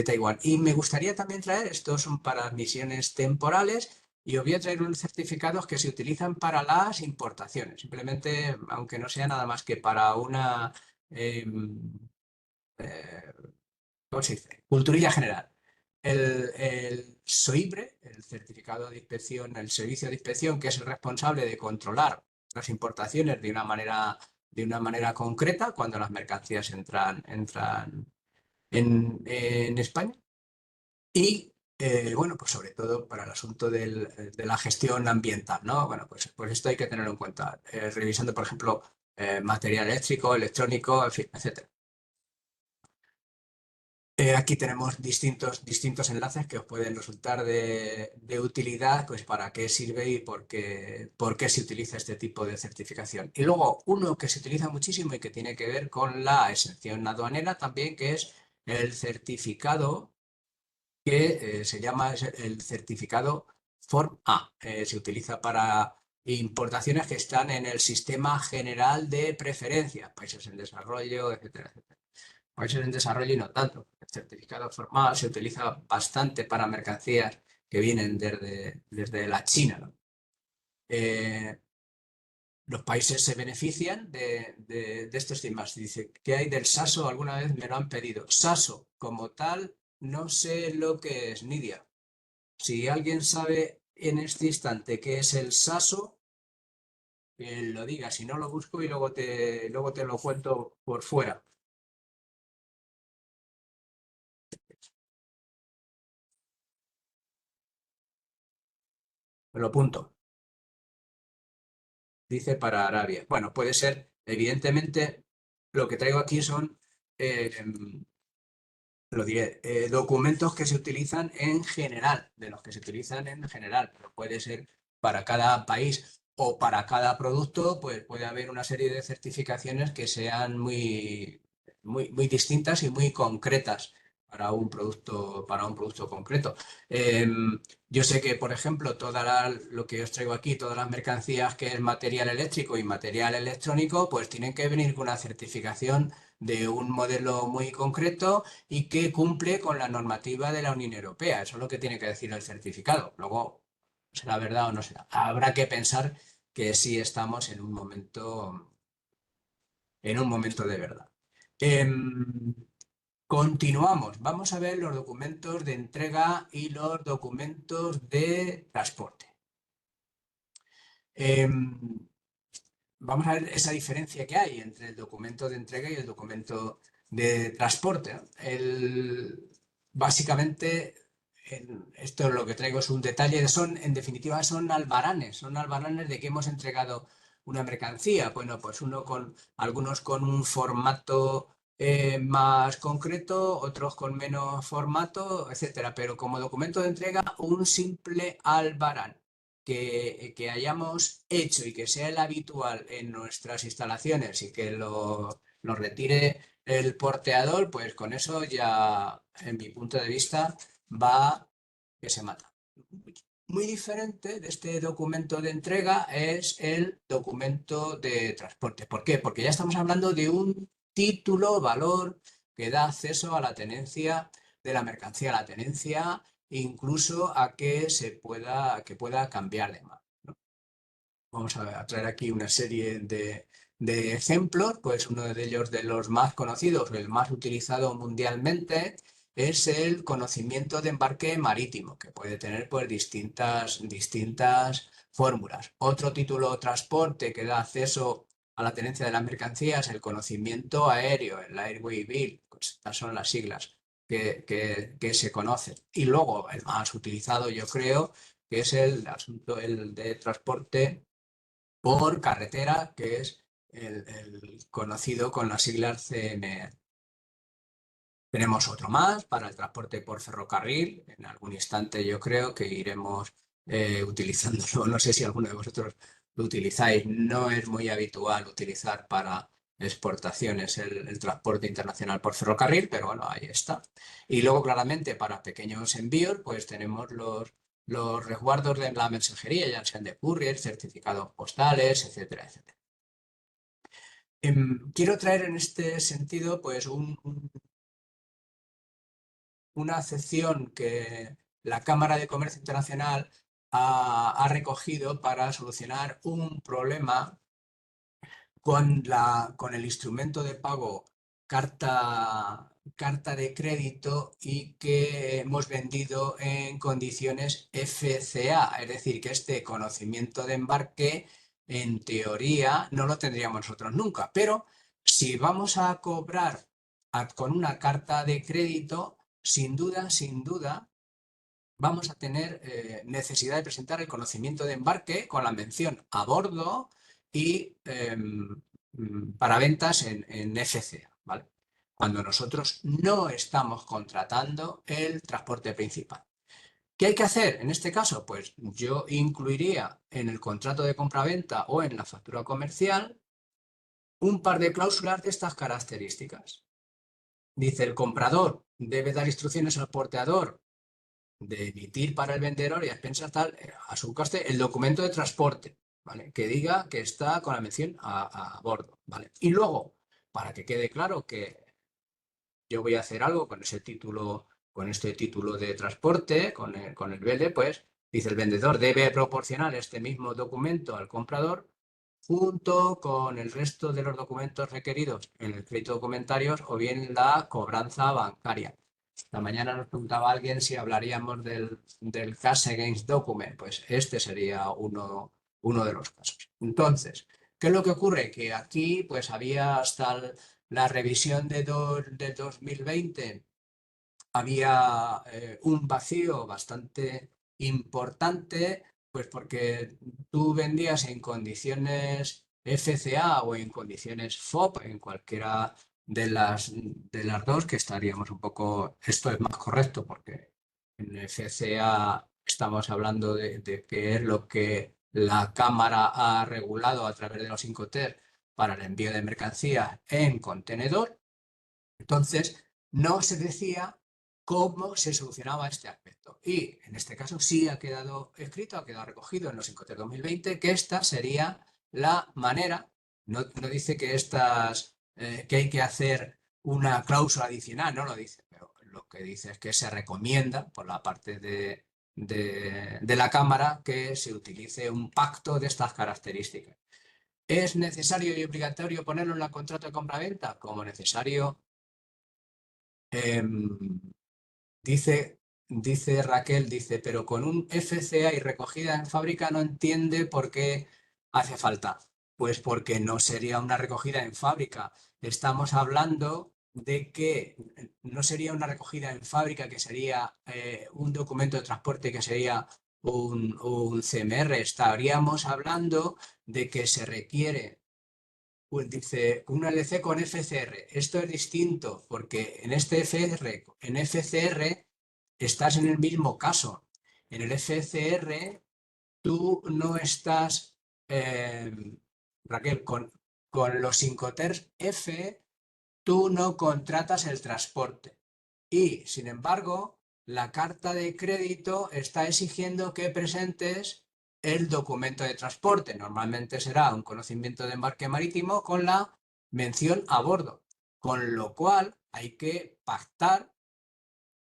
Taiwán. Y me gustaría también traer, estos son para misiones temporales, y os voy a traer unos certificados que se utilizan para las importaciones. Simplemente, aunque no sea nada más que para una, eh, ¿cómo se dice? Culturilla general. El SOIBRE, el certificado de inspección, el servicio de inspección, que es el responsable de controlar las importaciones de una manera concreta cuando las mercancías entran en España. Y bueno, pues sobre todo para el asunto de la gestión ambiental, ¿no? Bueno, pues esto hay que tenerlo en cuenta, revisando, por ejemplo, material eléctrico, electrónico, en fin, etcétera. Aquí tenemos distintos enlaces que os pueden resultar de utilidad, pues para qué sirve y por qué se utiliza este tipo de certificación. Y luego uno que se utiliza muchísimo y que tiene que ver con la exención aduanera también, que es el certificado que se llama el certificado Form A. Se utiliza para importaciones que están en el Sistema General de Preferencias, países en desarrollo, etcétera, etcétera. Países en desarrollo y no tanto. El certificado formal se utiliza bastante para mercancías que vienen desde la China, ¿no? Eh, los países se benefician de estos temas. Dice, ¿qué hay del SASO? Alguna vez me lo han pedido. SASO, como tal, no sé lo que es, Nidia. Si alguien sabe en este instante qué es el SASO, que lo diga. Si no, lo busco y luego te lo cuento por fuera. Me lo apunto. Dice para Arabia. Bueno, puede ser, evidentemente, lo que traigo aquí son, lo diré, documentos que se utilizan en general, de los que se utilizan en general, pero puede ser para cada país o para cada producto, pues puede haber una serie de certificaciones que sean muy distintas y muy concretas para un producto concreto. Yo sé que, por ejemplo, lo que os traigo aquí, todas las mercancías que es material eléctrico y material electrónico, pues tienen que venir con una certificación de un modelo muy concreto y que cumple con la normativa de la Unión Europea. Eso es lo que tiene que decir el certificado. Luego, ¿será verdad o no será? Habrá que pensar que sí estamos en un momento de verdad. Continuamos. Vamos a ver los documentos de entrega y los documentos de transporte. Vamos a ver esa diferencia que hay entre el documento de entrega y el documento de transporte, ¿no? Básicamente, esto lo que traigo es un detalle, en definitiva, son albaranes de que hemos entregado una mercancía. Bueno, pues algunos con un formato más concreto, otros con menos formato, etcétera. Pero como documento de entrega, un simple albarán que hayamos hecho y que sea el habitual en nuestras instalaciones y que lo retire el porteador, pues con eso ya, en mi punto de vista, va que se mata. muy diferente de este documento de entrega es el documento de transporte. ¿Por qué? Porque ya estamos hablando de un título, valor, que da acceso a la tenencia de la mercancía, a la tenencia, incluso a que pueda cambiar de mano, ¿no? Vamos a traer aquí una serie de ejemplos, pues uno de ellos de los más conocidos, el más utilizado mundialmente, es el conocimiento de embarque marítimo, que puede tener pues distintas fórmulas. Otro título de transporte que da acceso a la tenencia de las mercancías, el conocimiento aéreo, el Airway Bill, pues estas son las siglas que se conocen. Y luego el más utilizado, yo creo, que es el asunto el de transporte por carretera, que es el conocido con las siglas CMR. Tenemos otro más para el transporte por ferrocarril. En algún instante yo creo que iremos utilizándolo. No sé si alguno de vosotros lo utilizáis. No es muy habitual utilizar para exportaciones el transporte internacional por ferrocarril, pero bueno, ahí está. Y luego claramente para pequeños envíos, pues tenemos los resguardos de la mensajería, ya sean de courier, certificados postales, etcétera, etcétera. Quiero traer en este sentido pues una acepción que la Cámara de Comercio Internacional ha recogido para solucionar un problema con el instrumento de pago carta de crédito y que hemos vendido en condiciones FCA, es decir, que este conocimiento de embarque en teoría no lo tendríamos nosotros nunca, pero si vamos a cobrar con una carta de crédito, sin duda, vamos a tener necesidad de presentar el conocimiento de embarque con la mención a bordo y para ventas en FCA, ¿vale? Cuando nosotros no estamos contratando el transporte principal. ¿Qué hay que hacer en este caso? Pues yo incluiría en el contrato de compraventa o en la factura comercial un par de cláusulas de estas características. Dice, el comprador debe dar instrucciones al porteador de emitir para el vendedor y a expensas tal, a su coste, el documento de transporte, ¿vale? Que diga que está con la mención a bordo, ¿vale? Y luego, para que quede claro que yo voy a hacer algo con ese título, con este título de transporte, con el BL, pues dice el vendedor debe proporcionar este mismo documento al comprador junto con el resto de los documentos requeridos en el crédito de comentarios o bien la cobranza bancaria. Esta mañana nos preguntaba alguien si hablaríamos del Cash Against Document. Pues este sería uno de los casos. Entonces, ¿qué es lo que ocurre? Que aquí pues había hasta la revisión de 2020, había un vacío bastante importante, pues porque tú vendías en condiciones FCA o en condiciones FOB, en cualquiera de las dos, que estaríamos un poco, esto es más correcto porque en FCA estamos hablando de qué es lo que la Cámara ha regulado a través de los Incoterm para el envío de mercancías en contenedor. Entonces, no se decía cómo se solucionaba este aspecto. Y en este caso sí ha quedado escrito, ha quedado recogido en los Incoterm 2020 que esta sería la manera. No dice que hay que hacer una cláusula adicional, no lo dice, pero lo que dice es que se recomienda por la parte de la Cámara que se utilice un pacto de estas características. ¿Es necesario y obligatorio ponerlo en el contrato de compraventa? Como necesario. Em, dice Raquel, pero con un FCA y recogida en fábrica no entiende por qué hace falta. Pues porque no sería una recogida en fábrica. Estamos hablando de que no sería una recogida en fábrica, que sería un documento de transporte, que sería un CMR. Estaríamos hablando de que se requiere. Pues dice una LC con FCR. Esto es distinto porque en FCR estás en el mismo caso. En el FCR tú no estás, eh, Raquel, con los Incoterms F, tú no contratas el transporte. Y, sin embargo, la carta de crédito está exigiendo que presentes el documento de transporte. Normalmente será un conocimiento de embarque marítimo con la mención a bordo, con lo cual hay que pactar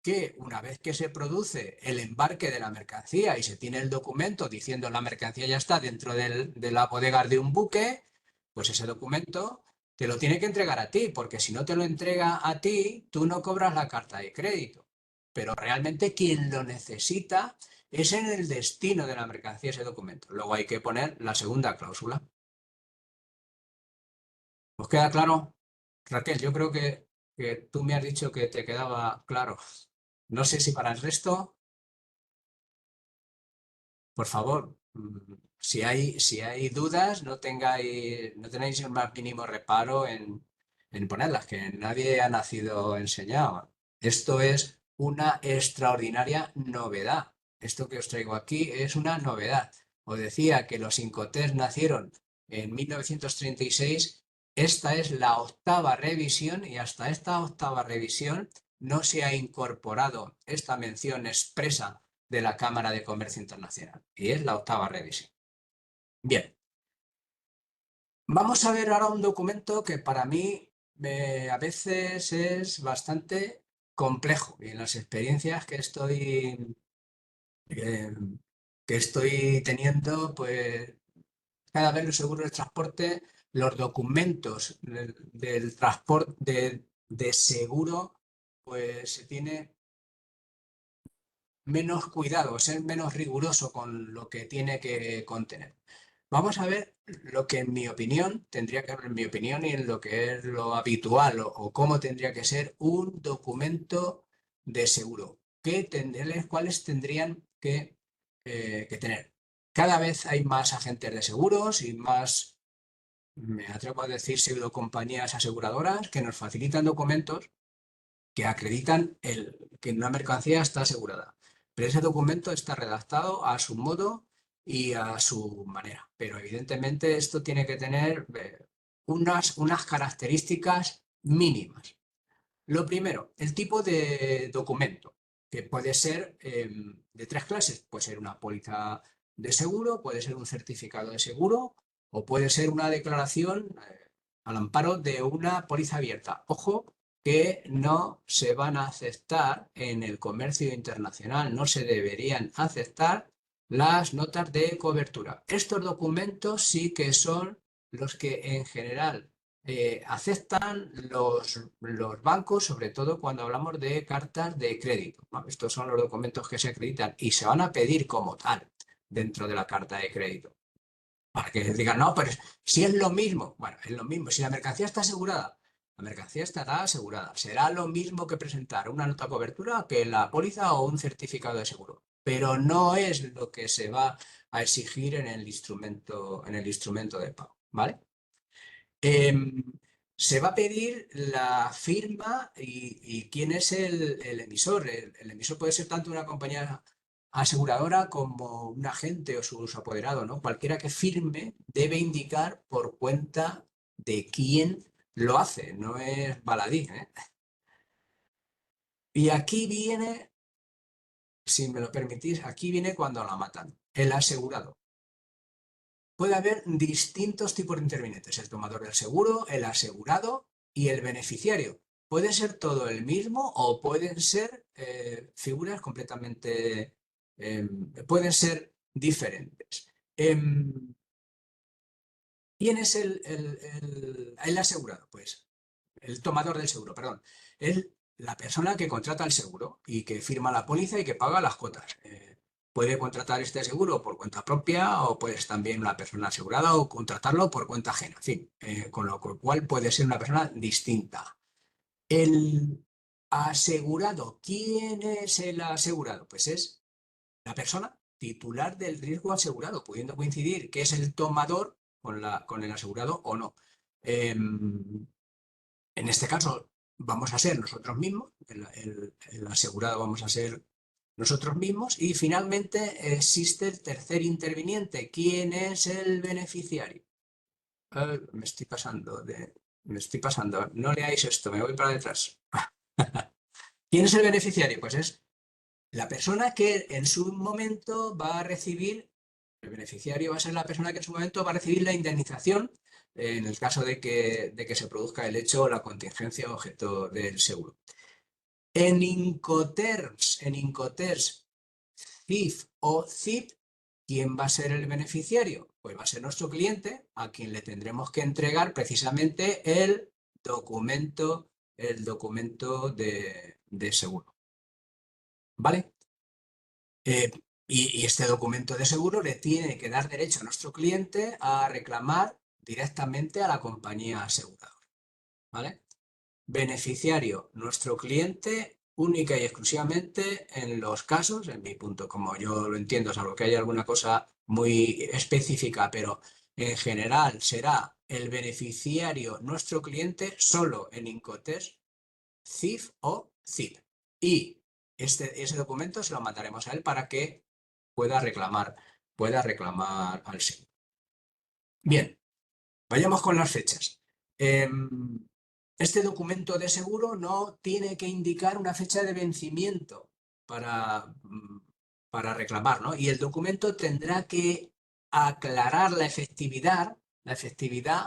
que una vez que se produce el embarque de la mercancía y se tiene el documento diciendo la mercancía ya está dentro de la bodega de un buque, pues ese documento te lo tiene que entregar a ti, porque si no te lo entrega a ti, tú no cobras la carta de crédito. Pero realmente quien lo necesita es en el destino de la mercancía ese documento. Luego hay que poner la segunda cláusula. ¿Os queda claro? Raquel, yo creo que tú me has dicho que te quedaba claro. No sé si para el resto. Por favor, si hay dudas, no tenéis el más mínimo reparo en ponerlas, que nadie ha nacido enseñado. Esto es una extraordinaria novedad. Esto que os traigo aquí es una novedad. Os decía que los Incoterms nacieron en 1936. Esta es la octava revisión y hasta esta octava revisión no se ha incorporado esta mención expresa de la Cámara de Comercio Internacional y es la octava revisión. Bien, vamos a ver ahora un documento que para mí a veces es bastante complejo y en las experiencias eh, que estoy teniendo, pues cada vez los seguros de transporte, los documentos del transporte de seguro, pues se tiene menos cuidado, ser menos riguroso con lo que tiene que contener. Vamos a ver lo que en mi opinión tendría que haber, en mi opinión y en lo que es lo habitual o cómo tendría que ser un documento de seguro. ¿Cuáles tendrían que tener? Cada vez hay más agentes de seguros y más, me atrevo a decir, pseudocompañías aseguradoras que nos facilitan documentos que acreditan que una mercancía está asegurada. Pero ese documento está redactado a su modo y a su manera. Pero evidentemente esto tiene que tener unas características mínimas. Lo primero, el tipo de documento, que puede ser de tres clases. Puede ser una póliza de seguro, puede ser un certificado de seguro o puede ser una declaración al amparo de una póliza abierta. Ojo, que no se van a aceptar en el comercio internacional, no se deberían aceptar las notas de cobertura. Estos documentos sí que son los que en general aceptan los bancos, sobre todo cuando hablamos de cartas de crédito, ¿no? Estos son los documentos que se acreditan y se van a pedir como tal dentro de la carta de crédito. Para que digan, no, pero si es lo mismo. Bueno, es lo mismo. Si la mercancía está asegurada, la mercancía estará asegurada. Será lo mismo que presentar una nota de cobertura que la póliza o un certificado de seguro. Pero no es lo que se va a exigir en el instrumento de pago, ¿vale? Em, Se va a pedir la firma y quién es el emisor. El emisor puede ser tanto una compañía aseguradora como un agente o sus apoderados, ¿no? Cualquiera que firme debe indicar por cuenta de quién lo hace, no es baladí, ¿eh? Y aquí viene, si me lo permitís, aquí viene cuando la matan, el asegurado. Puede haber distintos tipos de intervinientes, el tomador del seguro, el asegurado y el beneficiario. Puede ser todo el mismo o pueden ser figuras completamente, pueden ser diferentes. ¿Quién es el asegurado? Pues el tomador del seguro, perdón. La persona que contrata el seguro y que firma la póliza y que paga las cuotas. Puede contratar este seguro por cuenta propia o pues también una persona asegurada o contratarlo por cuenta ajena. En fin, con lo cual puede ser una persona distinta. El asegurado. ¿Quién es el asegurado? Pues es la persona titular del riesgo asegurado, pudiendo coincidir que es el tomador con el asegurado o no. En este caso vamos a ser nosotros mismos, el asegurado vamos a ser nosotros mismos y finalmente existe el tercer interviniente. ¿Quién es el beneficiario? Me estoy pasando me estoy pasando. No leáis esto, me voy para detrás. ¿Quién es el beneficiario? Pues es La persona que en su momento va a recibir, el beneficiario va a ser la persona que en su momento va a recibir la indemnización en el caso de que se produzca el hecho o la contingencia objeto del seguro. En Incoterms, CIF o CIP, ¿quién va a ser el beneficiario? Pues va a ser nuestro cliente, a quien le tendremos que entregar precisamente el documento de seguro. ¿Vale? Y este documento de seguro le tiene que dar derecho a nuestro cliente a reclamar directamente a la compañía aseguradora. ¿Vale? Beneficiario, nuestro cliente, única y exclusivamente en los casos, en mi punto, como yo lo entiendo, salvo que haya alguna cosa muy específica, pero en general será el beneficiario, nuestro cliente, solo en Incoterms, CIF o CIP. Y ese documento se lo mandaremos a él para que pueda reclamar al seguro. Bien, vayamos con las fechas. Este documento de seguro no tiene que indicar una fecha de vencimiento para reclamar, ¿no? Y el documento tendrá que aclarar la efectividad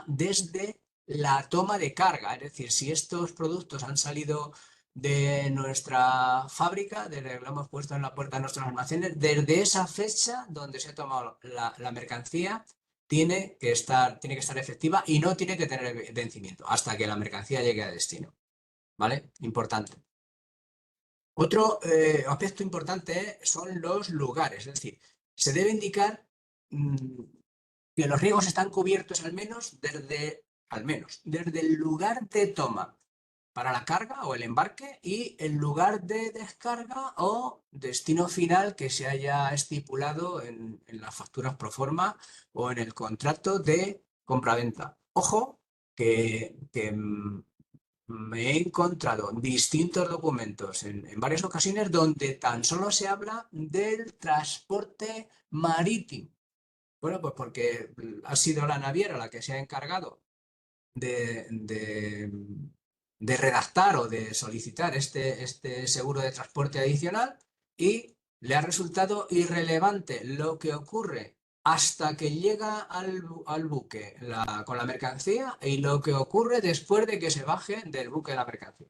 desde la toma de carga. Es decir, si estos productos han salido de nuestra fábrica, desde que lo hemos puesto en la puerta de nuestros almacenes, desde esa fecha donde se ha tomado la mercancía, tiene que estar efectiva y no tiene que tener vencimiento hasta que la mercancía llegue a destino. ¿Vale? Importante. Otro aspecto importante son los lugares, es decir, se debe indicar mm, que los riesgos están cubiertos al menos desde el lugar de toma para la carga o el embarque y el lugar de descarga o destino final que se haya estipulado en las facturas pro forma o en el contrato de compraventa. Ojo, que me he encontrado distintos documentos en varias ocasiones donde tan solo se habla del transporte marítimo. Bueno, pues porque ha sido la naviera la que se ha encargado de redactar o de solicitar este seguro de transporte adicional y le ha resultado irrelevante lo que ocurre hasta que llega al buque con la mercancía y lo que ocurre después de que se baje del buque la mercancía.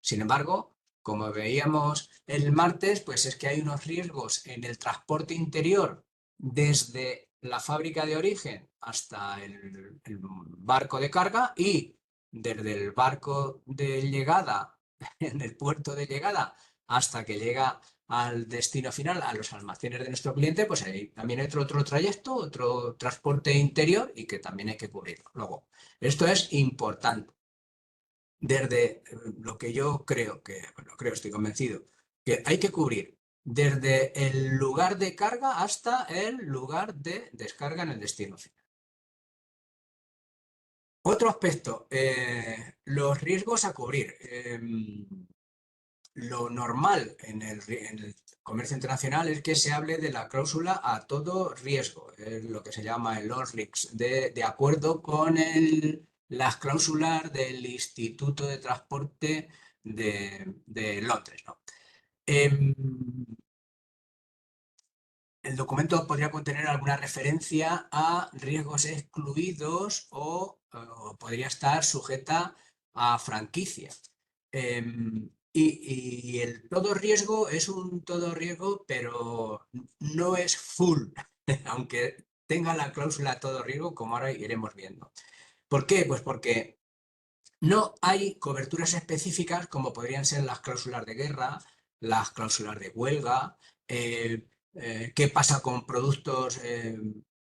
Sin embargo, como veíamos el martes, pues es que hay unos riesgos en el transporte interior desde la fábrica de origen hasta el barco de carga y desde el barco de llegada, en el puerto de llegada, hasta que llega al destino final, a los almacenes de nuestro cliente, pues ahí también hay otro trayecto, otro transporte interior y que también hay que cubrirlo. Luego, esto es importante desde lo que yo creo estoy convencido, que hay que cubrir desde el lugar de carga hasta el lugar de descarga en el destino final. Otro aspecto, los riesgos a cubrir. Lo normal en el comercio internacional es que se hable de la cláusula a todo riesgo, es lo que se llama el all risks, de acuerdo con las cláusulas del Instituto de Transporte de Londres, ¿no? Em, el documento podría contener alguna referencia a riesgos excluidos o podría estar sujeta a franquicia. Y el todo riesgo es un todo riesgo, pero no es full, aunque tenga la cláusula todo riesgo, como ahora iremos viendo. ¿Por qué? Pues porque no hay coberturas específicas como podrían ser las cláusulas de guerra, las cláusulas de huelga, qué pasa con productos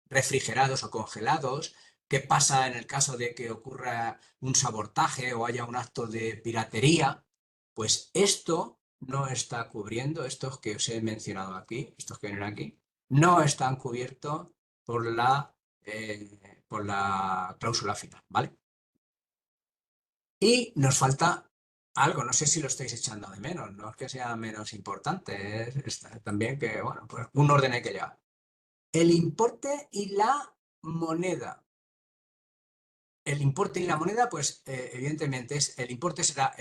refrigerados o congelados, qué pasa en el caso de que ocurra un sabotaje o haya un acto de piratería. Pues esto no está cubriendo, estos que os he mencionado aquí, estos que vienen aquí, no están cubiertos por la cláusula final, ¿vale? Y nos falta algo, no sé si lo estáis echando de menos, no es que sea menos importante, también que, bueno, pues un orden hay que llevar. El importe y la moneda. El importe y la moneda, pues evidentemente el importe será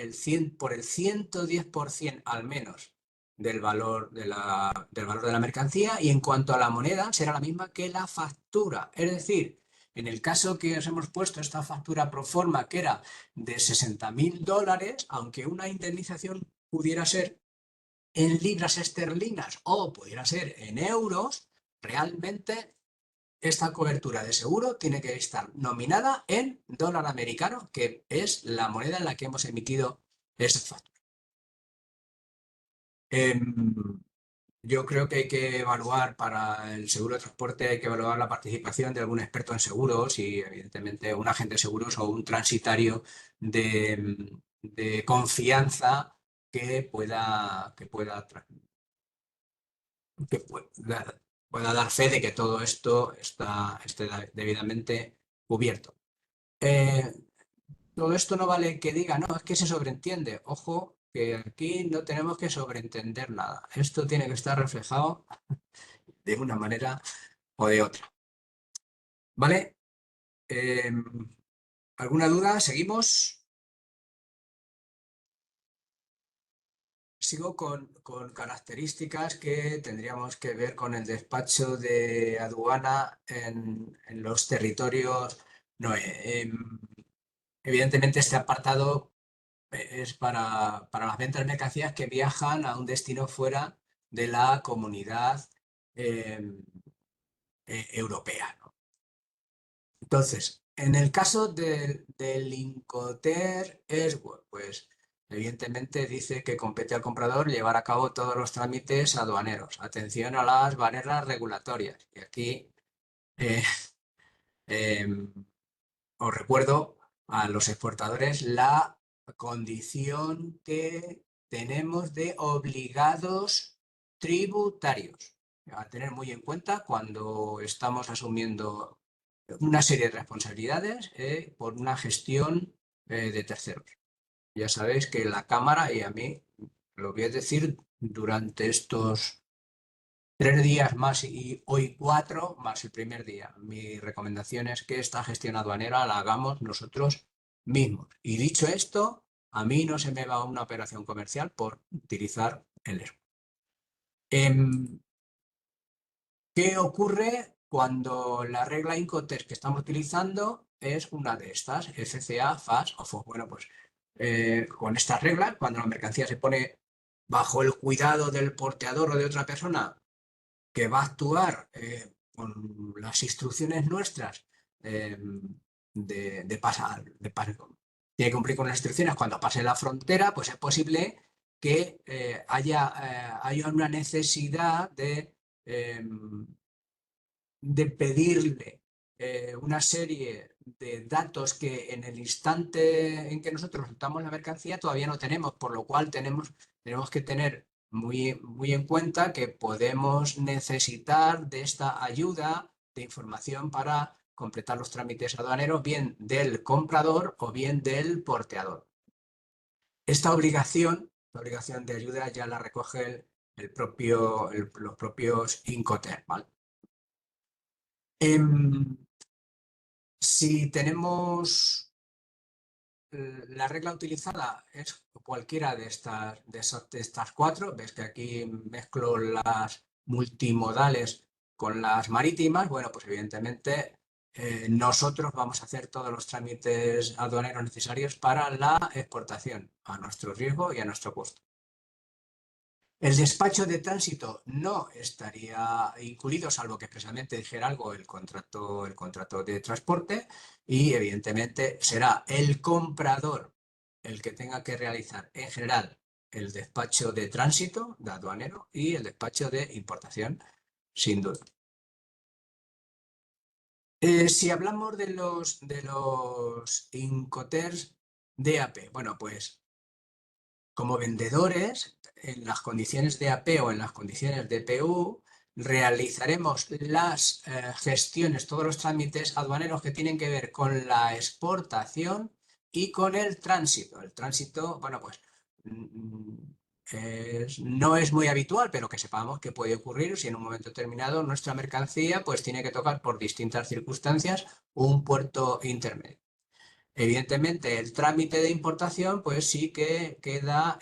por el 110% al menos del valor del valor de la mercancía, y en cuanto a la moneda será la misma que la factura. Es decir, en el caso que os hemos puesto esta factura pro forma, que era de $60.000, aunque una indemnización pudiera ser en libras esterlinas o pudiera ser en euros, realmente esta cobertura de seguro tiene que estar nominada en dólar americano, que es la moneda en la que hemos emitido esa factura. Yo creo que hay que evaluar para el seguro de transporte, hay que evaluar la participación de algún experto en seguros y evidentemente un agente de seguros o un transitario de confianza que pueda dar fe de que todo esto esté debidamente cubierto. Eh, Todo esto no vale que diga, no, es que se sobreentiende. Ojo, que aquí no tenemos que sobreentender nada. Esto tiene que estar reflejado de una manera o de otra. ¿Vale? Eh, ¿Alguna duda? ¿Seguimos? Sigo con características que tendríamos que ver con el despacho de aduana en los territorios. No, evidentemente este apartado es para las ventas de mercancías que viajan a un destino fuera de la comunidad eh, europea, ¿no? Entonces, en el caso del Incoterm pues evidentemente dice que compete al comprador llevar a cabo todos los trámites aduaneros. Atención a las barreras regulatorias. Y aquí eh, eh, os recuerdo a los exportadores la condición que tenemos de obligados tributarios. A tener muy en cuenta cuando estamos asumiendo una serie de responsabilidades por una gestión de terceros. Ya sabéis que la Cámara, y a mí lo voy a decir durante estos 3 días más y hoy 4 más el primer día. Mi recomendación es que esta gestión aduanera la hagamos nosotros mismos. Y dicho esto, a mí no se me va una operación comercial por utilizar el ERP. ¿Qué ocurre cuando la regla Incoterm que estamos utilizando es una de estas, FCA, FAS o FO? Bueno, pues con esta regla, cuando la mercancía se pone bajo el cuidado del porteador o de otra persona que va a actuar con las instrucciones nuestras de pasar, tiene que cumplir con las instrucciones cuando pase la frontera, pues es posible que haya una necesidad eh, de pedirle una serie de datos que en el instante en que nosotros soltamos la mercancía todavía no tenemos, por lo cual tenemos que tener muy, muy en cuenta que podemos necesitar de esta ayuda de información para completar los trámites aduaneros, bien del comprador o bien del porteador. Esta obligación de ayuda ya la recoge los propios Incoterm, ¿vale? Si tenemos la regla utilizada es cualquiera de estas cuatro, ves que aquí mezclo las multimodales con las marítimas, bueno, pues evidentemente nosotros vamos a hacer todos los trámites aduaneros necesarios para la exportación a nuestro riesgo y a nuestro costo. El despacho de tránsito no estaría incluido, salvo que expresamente dijera algo el contrato de transporte, y evidentemente será el comprador el que tenga que realizar en general el despacho de tránsito de aduanero y el despacho de importación, sin duda. Si hablamos de los Incoterms DAP, bueno, pues como vendedores, en las condiciones de AP o en las condiciones de PU, realizaremos las gestiones, todos los trámites aduaneros que tienen que ver con la exportación y con el tránsito. El tránsito, bueno, pues no es muy habitual, pero que sepamos que puede ocurrir si en un momento determinado nuestra mercancía pues tiene que tocar por distintas circunstancias un puerto intermedio. Evidentemente, el trámite de importación, pues sí que queda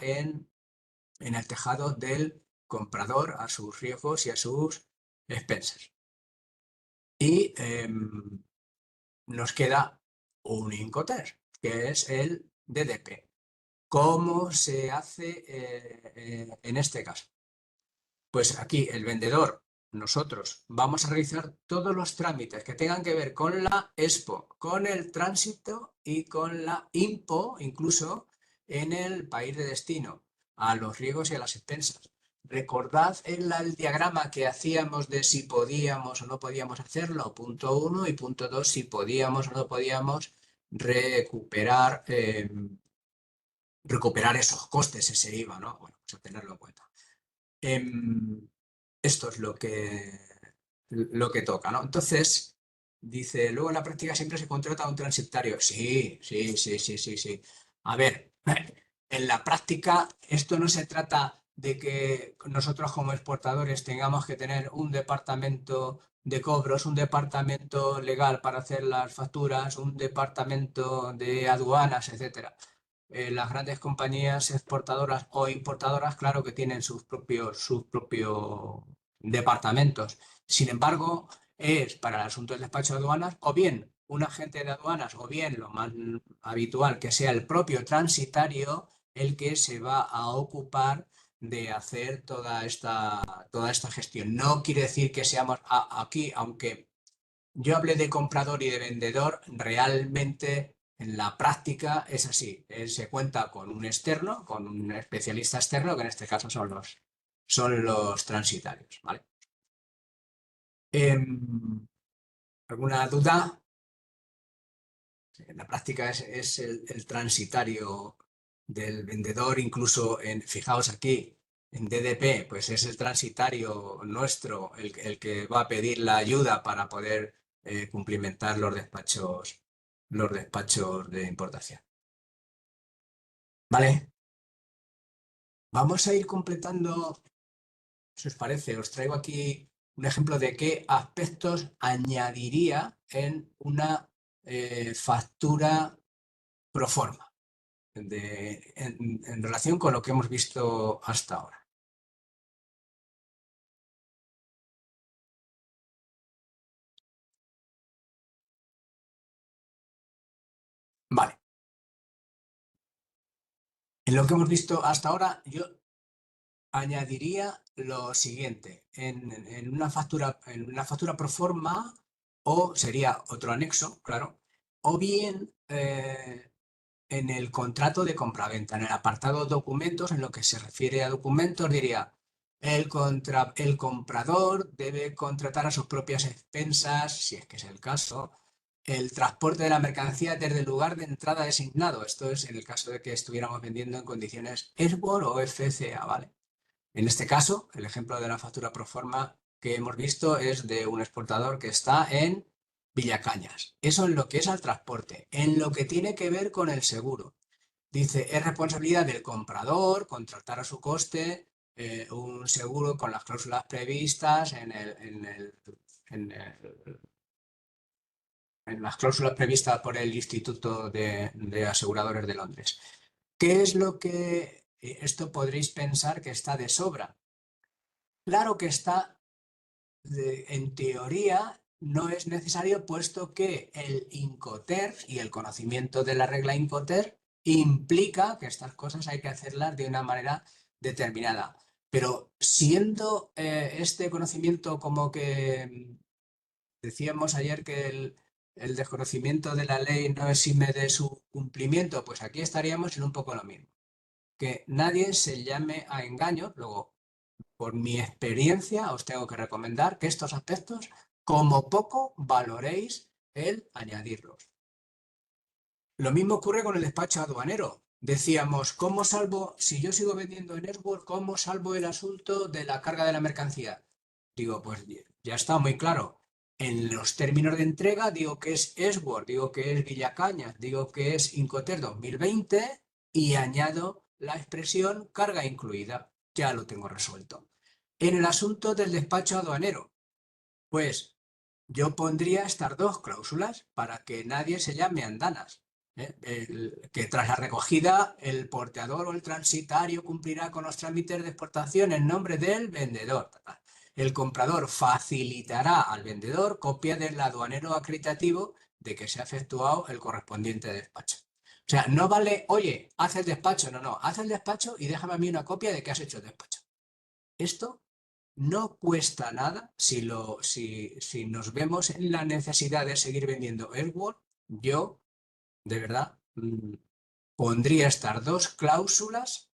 en el tejado del comprador a sus riesgos y a sus expensas. Y nos queda un Incoterms, que es el DDP. ¿Cómo se hace en este caso? Pues aquí el vendedor, nosotros, vamos a realizar todos los trámites que tengan que ver con la expo, con el tránsito y con la impo, incluso en el país de destino, a los riesgos y a las expensas. Recordad el diagrama que hacíamos de si podíamos o no podíamos hacerlo, punto 1, y punto 2, si podíamos o no podíamos recuperar, recuperar esos costes, ese IVA, ¿no? Bueno, pues a tenerlo en cuenta. Esto es lo que toca, ¿no? Entonces, dice, luego en la práctica siempre se contrata a un transitario. Sí, sí, sí, sí, sí, sí. A ver, en la práctica esto no se trata de que nosotros como exportadores tengamos que tener un departamento de cobros, un departamento legal para hacer las facturas, un departamento de aduanas, etcétera. Las grandes compañías exportadoras o importadoras, claro que tienen sus propios departamentos. Sin embargo, es para el asunto del despacho de aduanas, o bien un agente de aduanas, o bien lo más habitual que sea el propio transitario el que se va a ocupar de hacer toda esta gestión. No quiere decir que seamos aquí, aunque yo hablé de comprador y de vendedor, realmente en la práctica es así. Se cuenta con un externo, con un especialista externo, que en este caso son los transitarios, ¿vale? ¿Alguna duda? En la práctica es el transitario del vendedor, incluso fijaos aquí, en DDP, pues es el transitario nuestro el que va a pedir la ayuda para poder cumplimentar los despachos de importación. ¿Vale? Vamos a ir completando, si os parece, os traigo aquí un ejemplo de qué aspectos añadiría en una factura pro forma. En relación con lo que hemos visto hasta ahora. Vale. En lo que hemos visto hasta ahora, yo añadiría lo siguiente. En una factura pro forma, o sería otro anexo, claro, o bien en el contrato de compraventa, en el apartado documentos, en lo que se refiere a documentos, diría, el comprador debe contratar a sus propias expensas, si es que es el caso, el transporte de la mercancía desde el lugar de entrada designado. Esto es en el caso de que estuviéramos vendiendo en condiciones SBOR o FCA, ¿vale? En este caso, el ejemplo de la factura pro forma que hemos visto es de un exportador que está en Villacañas. Eso en lo que es al transporte. En lo que tiene que ver con el seguro. Dice, es responsabilidad del comprador contratar a su coste un seguro con las cláusulas previstas en las cláusulas previstas por el Instituto de Aseguradores de Londres. ¿Qué es lo que esto podréis pensar que está de sobra? Claro que está, en teoría, no es necesario, puesto que el Incoterms y el conocimiento de la regla Incoterms implica que estas cosas hay que hacerlas de una manera determinada. Pero siendo este conocimiento como que decíamos ayer que el desconocimiento de la ley no exime de su cumplimiento, pues aquí estaríamos en un poco lo mismo. Que nadie se llame a engaño. Luego, por mi experiencia, os tengo que recomendar que estos aspectos, como poco, valoréis el añadirlos. Lo mismo ocurre con el despacho aduanero. Decíamos, ¿cómo salvo, si yo sigo vendiendo en Airbus, cómo salvo el asunto de la carga de la mercancía? Digo, pues ya está muy claro. En los términos de entrega digo que es Airbus, digo que es Villacañas, digo que es Incoterms 2020 y añado la expresión carga incluida. Ya lo tengo resuelto. En el asunto del despacho aduanero, pues yo pondría estas dos cláusulas para que nadie se llame andanas. que tras la recogida el porteador o el transitario cumplirá con los trámites de exportación en nombre del vendedor. El comprador facilitará al vendedor copia del aduanero acreditativo de que se ha efectuado el correspondiente despacho. O sea, no vale, oye, haz el despacho, no, haz el despacho y déjame a mí una copia de que has hecho el despacho. Esto no cuesta nada si nos vemos en la necesidad de seguir vendiendo AirWall. Yo, de verdad, pondría estas dos cláusulas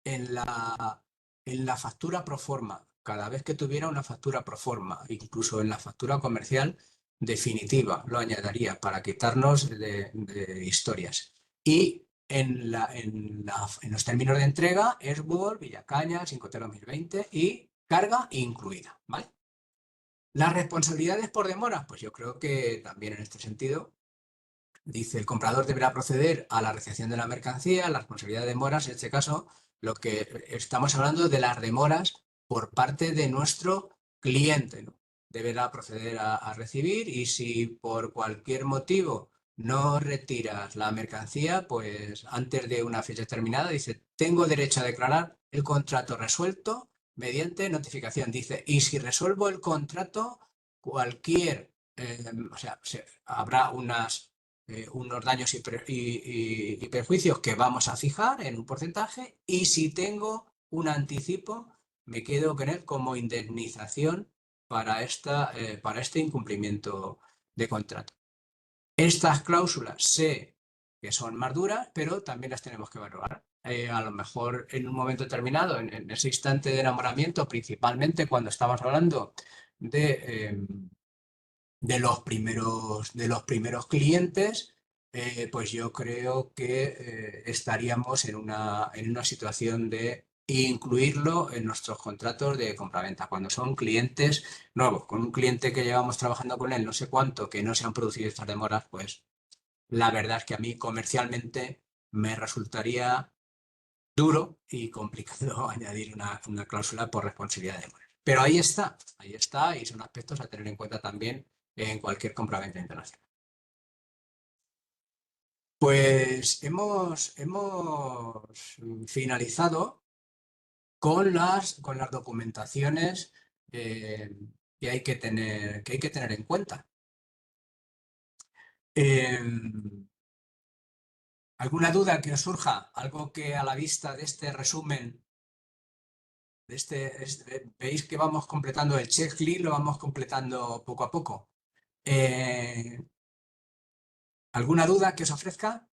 en la factura pro forma. Cada vez que tuviera una factura pro forma, incluso en la factura comercial definitiva, lo añadiría para quitarnos de historias. Y en los términos de entrega, Airsworld, Villacañas, 5T 2020 y carga incluida, ¿vale? Las responsabilidades por demoras, pues yo creo que también en este sentido, dice el comprador deberá proceder a la recepción de la mercancía, la responsabilidad de demoras, en este caso, lo que estamos hablando de las demoras por parte de nuestro cliente, ¿no? Deberá proceder a recibir y si por cualquier motivo no retiras la mercancía, pues antes de una fecha determinada, dice, tengo derecho a declarar el contrato resuelto mediante notificación. Dice, y si resuelvo el contrato, o sea, habrá unos daños y perjuicios que vamos a fijar en un porcentaje y si tengo un anticipo, me quedo con él como indemnización para este incumplimiento de contrato. Estas cláusulas sé que son más duras, pero también las tenemos que valorar. A lo mejor en un momento determinado, en ese instante de enamoramiento, principalmente cuando estamos hablando de los primeros clientes, pues yo creo que estaríamos en una situación de incluirlo en nuestros contratos de compraventa. Cuando son clientes nuevos, con un cliente que llevamos trabajando con él no sé cuánto, que no se han producido estas demoras, pues la verdad es que a mí comercialmente me resultaría duro y complicado añadir una cláusula por responsabilidad de demoras. Pero ahí está y son aspectos a tener en cuenta también en cualquier compraventa internacional. Pues hemos finalizado con las documentaciones que hay que tener en cuenta. ¿Alguna duda que os surja? ¿Algo que a la vista de este resumen, veis que vamos completando el checklist, lo vamos completando poco a poco? ¿Alguna duda que os ofrezca?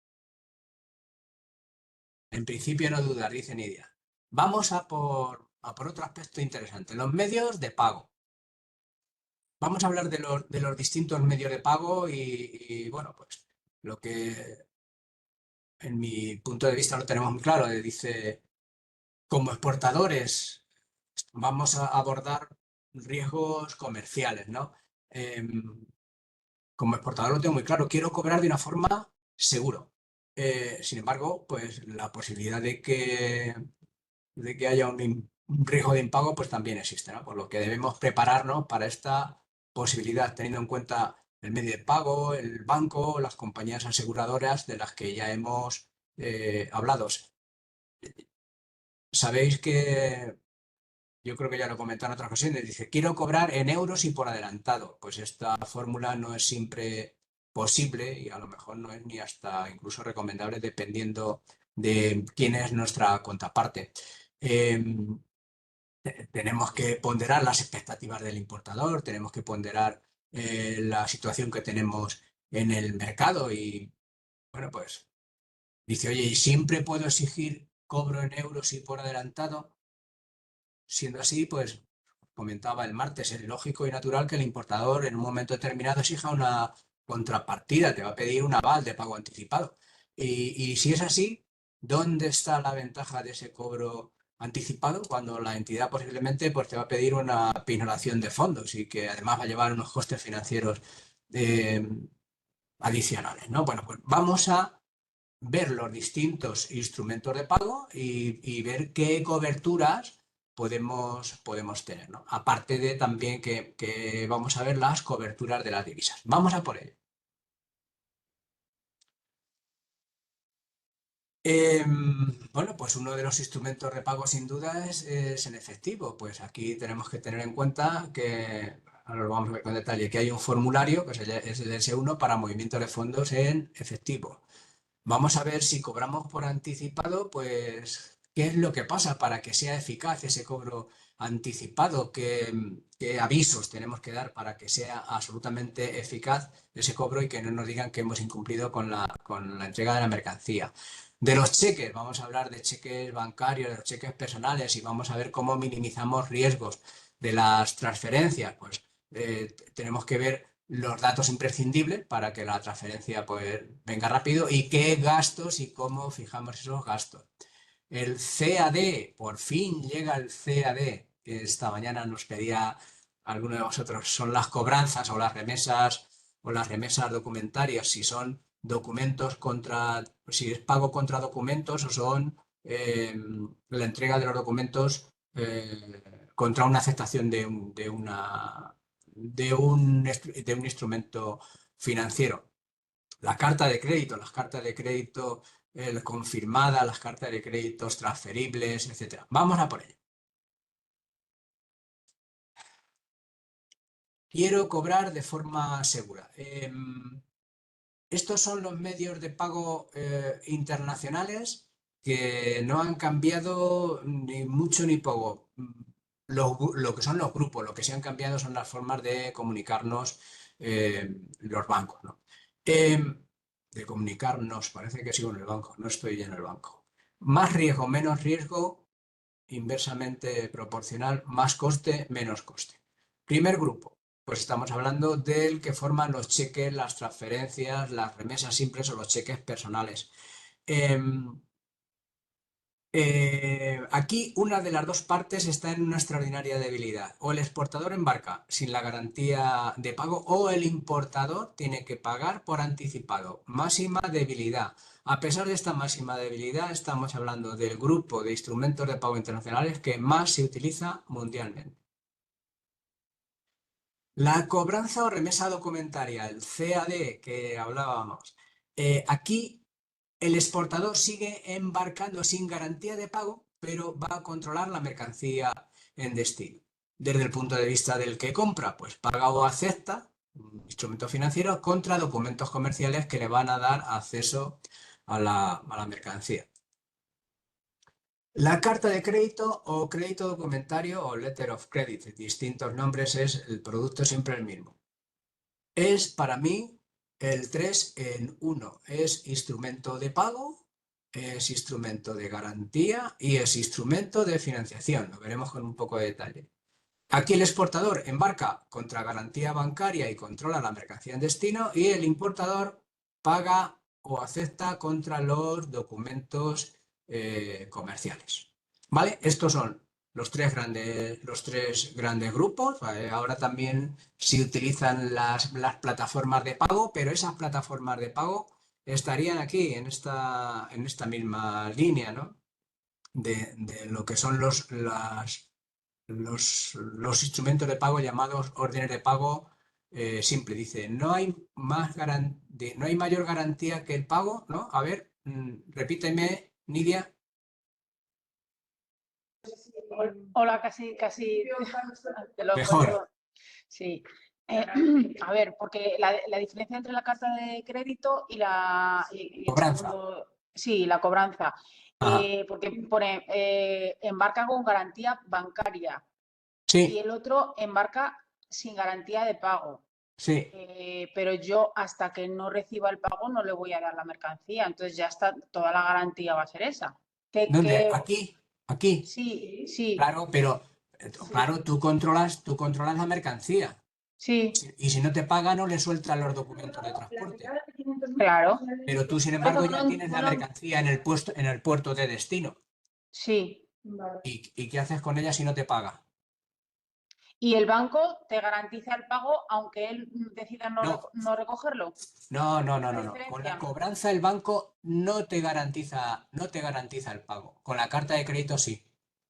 En principio no dudar, dice Nidia. Vamos a por otro aspecto interesante, los medios de pago. Vamos a hablar de los distintos medios de pago y, bueno, pues lo que en mi punto de vista lo tenemos muy claro. Dice, como exportadores vamos a abordar riesgos comerciales, ¿no? Como exportador lo tengo muy claro, quiero cobrar de una forma segura. Sin embargo, pues la posibilidad de que haya un riesgo de impago, pues también existe, ¿no? Por lo que debemos prepararnos para esta posibilidad, teniendo en cuenta el medio de pago, el banco, las compañías aseguradoras de las que ya hemos hablado. Sabéis que, yo creo que ya lo he comentado en otras ocasiones, dice, quiero cobrar en euros y por adelantado. Pues esta fórmula no es siempre posible y a lo mejor no es ni hasta incluso recomendable dependiendo de quién es nuestra contraparte. Tenemos que ponderar las expectativas del importador, tenemos que ponderar la situación que tenemos en el mercado y, bueno, pues dice, oye, ¿y siempre puedo exigir cobro en euros y por adelantado? Siendo así, pues comentaba el martes, es lógico y natural que el importador en un momento determinado exija una contrapartida, te va a pedir un aval de pago anticipado. Y si es así, ¿dónde está la ventaja de ese cobro anticipado cuando la entidad posiblemente pues, te va a pedir una pinoración de fondos y que además va a llevar unos costes financieros eh, adicionales, ¿no? Bueno, pues vamos a ver los distintos instrumentos de pago y ver qué coberturas podemos tener, ¿no? Aparte de también que vamos a ver las coberturas de las divisas. Vamos a por ello. Bueno, pues uno de los instrumentos de pago sin duda es el efectivo. Pues aquí tenemos que tener en cuenta que, ahora lo vamos a ver con detalle, que hay un formulario, que es el S1, para movimiento de fondos en efectivo. Vamos a ver si cobramos por anticipado, pues, ¿qué es lo que pasa para que sea eficaz ese cobro anticipado? ¿Qué avisos tenemos que dar para que sea absolutamente eficaz ese cobro y que no nos digan que hemos incumplido con la entrega de la mercancía? De los cheques, vamos a hablar de cheques bancarios, de los cheques personales y vamos a ver cómo minimizamos riesgos de las transferencias. Pues tenemos que ver los datos imprescindibles para que la transferencia pues, venga rápido y qué gastos y cómo fijamos esos gastos. El CAD, por fin llega el CAD, que esta mañana nos pedía alguno de vosotros, son las cobranzas o las remesas documentarias, si son documentos contra, si es pago contra documentos o son la entrega de los documentos contra una aceptación de un instrumento financiero. La carta de crédito, las cartas de crédito confirmadas, las cartas de créditos transferibles, etcétera. Vamos a por ello. Quiero cobrar de forma segura. Estos son los medios de pago internacionales que no han cambiado ni mucho ni poco. Lo que son los grupos, lo que sí han cambiado son las formas de comunicarnos los bancos, ¿no? De comunicarnos, parece que sigo en el banco, no estoy en el banco. Más riesgo, menos riesgo, inversamente proporcional, más coste, menos coste. Primer grupo, pues estamos hablando del que forman los cheques, las transferencias, las remesas simples o los cheques personales. Aquí una de las dos partes está en una extraordinaria debilidad. O el exportador embarca sin la garantía de pago o el importador tiene que pagar por anticipado. Máxima debilidad. A pesar de esta máxima debilidad, estamos hablando del grupo de instrumentos de pago internacionales que más se utiliza mundialmente. La cobranza o remesa documentaria, el CAD que hablábamos. Aquí el exportador sigue embarcando sin garantía de pago, pero va a controlar la mercancía en destino. Desde el punto de vista del que compra, pues paga o acepta un instrumento financiero contra documentos comerciales que le van a dar acceso a la mercancía. La carta de crédito o crédito documentario o letter of credit, distintos nombres, el producto siempre el mismo. Es para mí el 3 en 1. Es instrumento de pago, es instrumento de garantía y es instrumento de financiación. Lo veremos con un poco de detalle. Aquí el exportador embarca contra garantía bancaria y controla la mercancía en destino y el importador paga o acepta contra los documentos comerciales. ¿Vale? Estos son los tres grandes grupos. ¿Vale? Ahora también se utilizan las plataformas de pago, pero esas plataformas de pago estarían aquí en esta misma línea, ¿no? De lo que son los instrumentos de pago llamados órdenes de pago simple. Dice, no hay no hay mayor garantía que el pago, ¿no? A ver, repíteme, Nidia. Hola, casi te lo Mejor. cuento. Sí. A ver, porque la diferencia entre la carta de crédito y el Cobranza. segundo, sí, la cobranza, Ajá. porque pone embarca con garantía bancaria y Sí, el otro embarca sin garantía de pago. sí. Pero yo hasta que no reciba el pago no le voy a dar la mercancía, entonces ya está, toda la garantía va a ser esa. ¿Dónde? Aquí, aquí. Sí, sí, Claro, pero claro, tú controlas la mercancía. sí, Y si no te paga, no le sueltan los documentos de transporte. claro. Pero tú, sin Por embargo, ejemplo, ya tienes la mercancía en el puerto de destino. sí. ¿Y qué haces con ella si no te paga? ¿Y el banco te garantiza el pago aunque él decida No, no recogerlo? no, no, no, ¿La no, no. Con la diferencia? cobranza el banco no te garantiza el pago. Con la carta de crédito sí.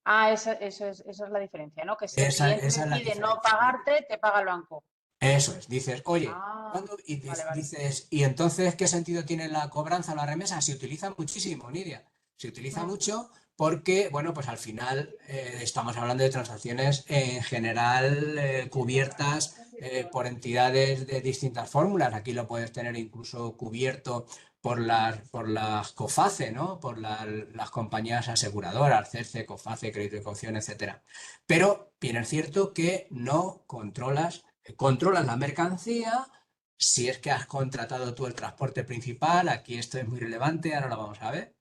Ah, esa es la diferencia, ¿no? Que si Esa, él esa es la decide no diferencia, Nidia. pagarte, te paga el banco. Eso es, dices, oye, Ah, y vale, vale. dices, ¿y entonces qué sentido tiene la cobranza o la remesa? Se utiliza muchísimo, Nidia. Se utiliza Mm, mucho porque, bueno, pues al final estamos hablando de transacciones en general cubiertas por entidades de distintas fórmulas. Aquí lo puedes tener incluso cubierto por las COFACE, ¿no? Las compañías aseguradoras, CERCE, COFACE, Crédito y Caución, etcétera. Pero bien es cierto que no controlas la mercancía. Si es que has contratado tú el transporte principal, aquí esto es muy relevante, ahora lo vamos a ver,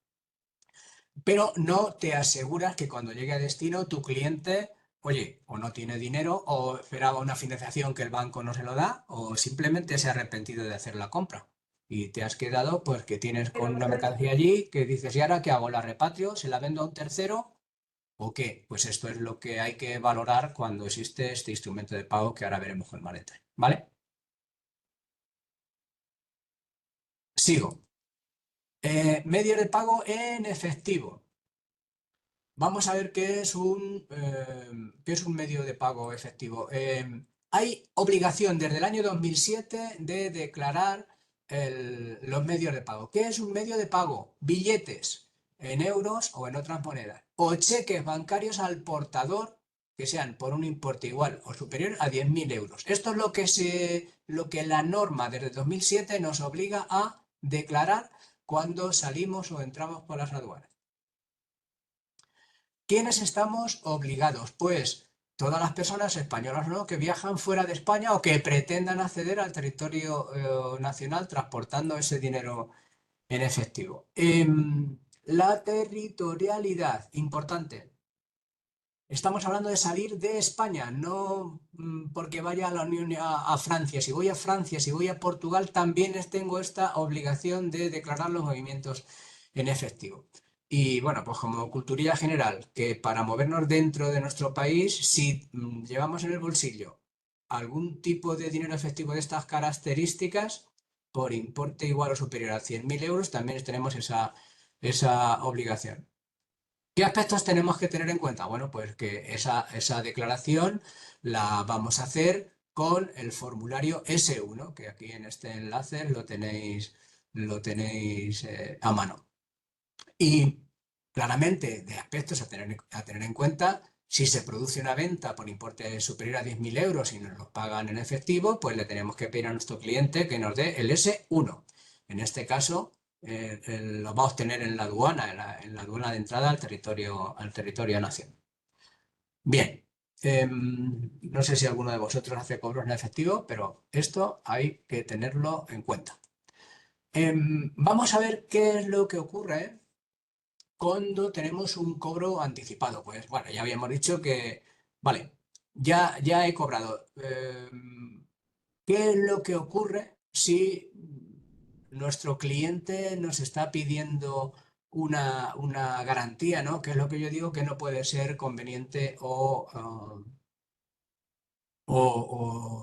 pero no te aseguras que cuando llegue a destino tu cliente, oye, o no tiene dinero, o esperaba una financiación que el banco no se lo da, o simplemente se ha arrepentido de hacer la compra. Y te has quedado, pues, que tienes con una mercancía allí que dices, ¿y ahora qué hago? ¿La repatrio? ¿Se la vendo a un tercero? ¿O qué? Pues esto es lo que hay que valorar cuando existe este instrumento de pago que ahora veremos con más detalle. ¿Vale? Sigo. Medios de pago en efectivo. Vamos a ver qué es un medio de pago efectivo. Hay obligación desde el año 2007 de declarar los medios de pago. ¿Qué es un medio de pago? Billetes en euros o en otras monedas. O cheques bancarios al portador que sean por un importe igual o superior a 10.000 euros. Esto es lo que la norma desde 2007 nos obliga a declarar cuando salimos o entramos por las aduanas. ¿Quiénes estamos obligados? Pues todas las personas españolas, ¿no?, que viajan fuera de España o que pretendan acceder al territorio nacional transportando ese dinero en efectivo. La territorialidad, importante. Estamos hablando de salir de España, no porque vaya a la Unión a Francia. Si voy a Francia, si voy a Portugal, también tengo esta obligación de declarar los movimientos en efectivo. Y bueno, pues como culturilla general, que para movernos dentro de nuestro país, si llevamos en el bolsillo algún tipo de dinero efectivo de estas características, por importe igual o superior a 100.000 euros, también tenemos esa obligación. ¿Qué aspectos tenemos que tener en cuenta? Bueno, pues que esa declaración la vamos a hacer con el formulario S1, que aquí en este enlace lo tenéis a mano. Y claramente de aspectos a tener en cuenta, si se produce una venta por importe superior a 10.000 euros y nos lo pagan en efectivo, pues le tenemos que pedir a nuestro cliente que nos dé el S1. En este caso, lo va a obtener en la aduana, en la aduana de entrada al territorio nacional. Bien, no sé si alguno de vosotros hace cobros en efectivo, pero esto hay que tenerlo en cuenta. Vamos a ver qué es lo que ocurre cuando tenemos un cobro anticipado. Pues bueno, ya habíamos dicho que, vale, ya he cobrado. ¿Qué es lo que ocurre si nuestro cliente nos está pidiendo una garantía, ¿no? Que es lo que yo digo que no puede ser conveniente o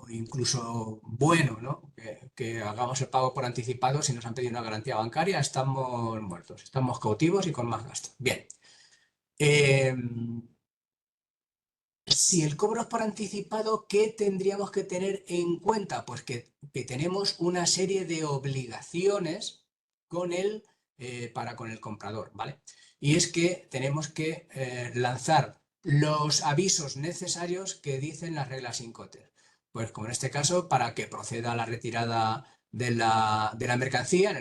incluso bueno, ¿no? Que hagamos el pago por anticipado si nos han pedido una garantía bancaria, estamos muertos, estamos cautivos y con más gastos. Bien. Eh, si el cobro es por anticipado, ¿qué tendríamos que tener en cuenta? Pues que tenemos una serie de obligaciones con el comprador, ¿vale? Y es que tenemos que lanzar los avisos necesarios que dicen las reglas Incoterm. Pues como en este caso, para que proceda a la retirada de la mercancía,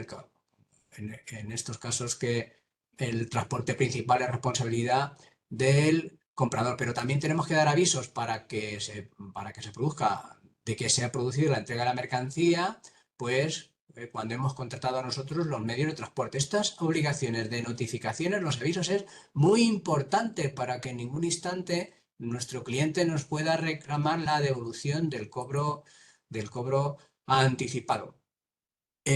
en estos casos que el transporte principal es responsabilidad del comprador, pero también tenemos que dar avisos para que se produzca, de que se ha producido la entrega de la mercancía, pues cuando hemos contratado a nosotros los medios de transporte. Estas obligaciones de notificaciones, los avisos, es muy importante para que en ningún instante nuestro cliente nos pueda reclamar la devolución del cobro anticipado. Y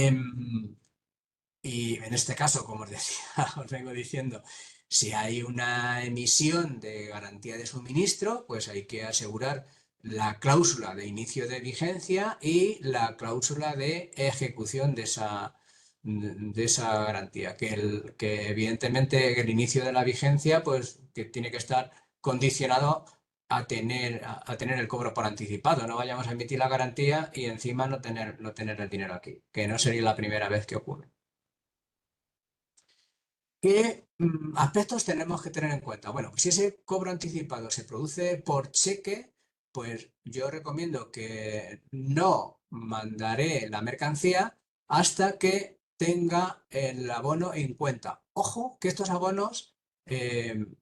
en este caso, como os decía, os vengo diciendo, si hay una emisión de garantía de suministro, pues hay que asegurar la cláusula de inicio de vigencia y la cláusula de ejecución de esa garantía, que evidentemente el inicio de la vigencia pues que tiene que estar condicionado a tener el cobro por anticipado. No vayamos a emitir la garantía y encima no tener el dinero aquí, que no sería la primera vez que ocurre. ¿Qué aspectos tenemos que tener en cuenta? Bueno, pues si ese cobro anticipado se produce por cheque, pues yo recomiendo que no mandaré la mercancía hasta que tenga el abono en cuenta. Ojo, que estos abonos,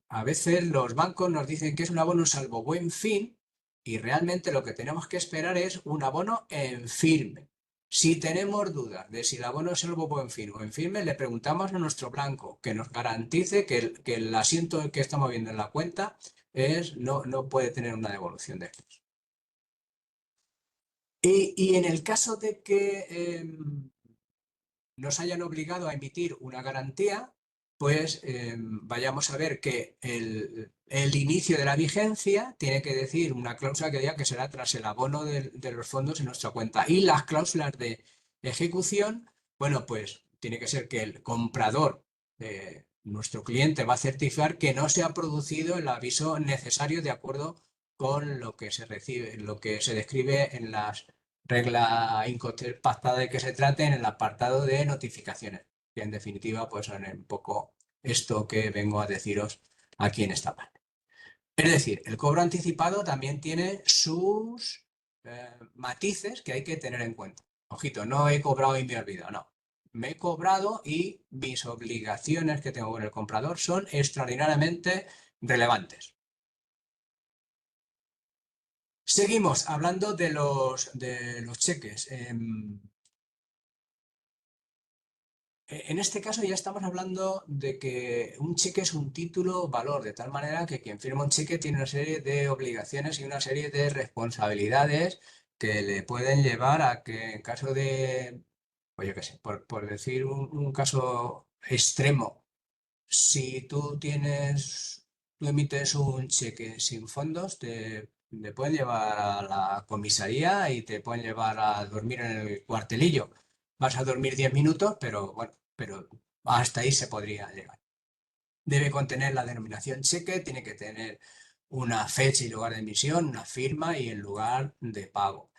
a veces los bancos nos dicen que es un abono salvo buen fin y realmente lo que tenemos que esperar es un abono en firme. Si tenemos dudas de si el abono es el buen fin o en firme, le preguntamos a nuestro banco que nos garantice que el asiento que estamos viendo en la cuenta no puede tener una devolución de estos. Y en el caso de que nos hayan obligado a emitir una garantía, pues vayamos a ver que el inicio de la vigencia tiene que decir una cláusula que diga que será tras el abono de los fondos en nuestra cuenta. Y las cláusulas de ejecución, bueno, pues tiene que ser que el comprador, nuestro cliente, va a certificar que no se ha producido el aviso necesario de acuerdo con lo que se recibe, lo que se describe en las regla pactada de que se trate en el apartado de notificaciones, que en definitiva pues son un poco esto que vengo a deciros aquí en esta parte. Es decir, el cobro anticipado también tiene sus matices que hay que tener en cuenta. Ojito, no he cobrado y me he olvidado, no. Me he cobrado y mis obligaciones que tengo con el comprador son extraordinariamente relevantes. Seguimos hablando de los cheques. En este caso ya estamos hablando de que un cheque es un título valor, de tal manera que quien firma un cheque tiene una serie de obligaciones y una serie de responsabilidades que le pueden llevar a que en caso de, pues yo qué sé, por decir un caso extremo, si tú emites un cheque sin fondos, te pueden llevar a la comisaría y te pueden llevar a dormir en el cuartelillo. Vas a dormir 10 minutos, pero bueno, pero hasta ahí se podría llegar. Debe contener la denominación cheque, tiene que tener una fecha y lugar de emisión, una firma y el lugar de pago.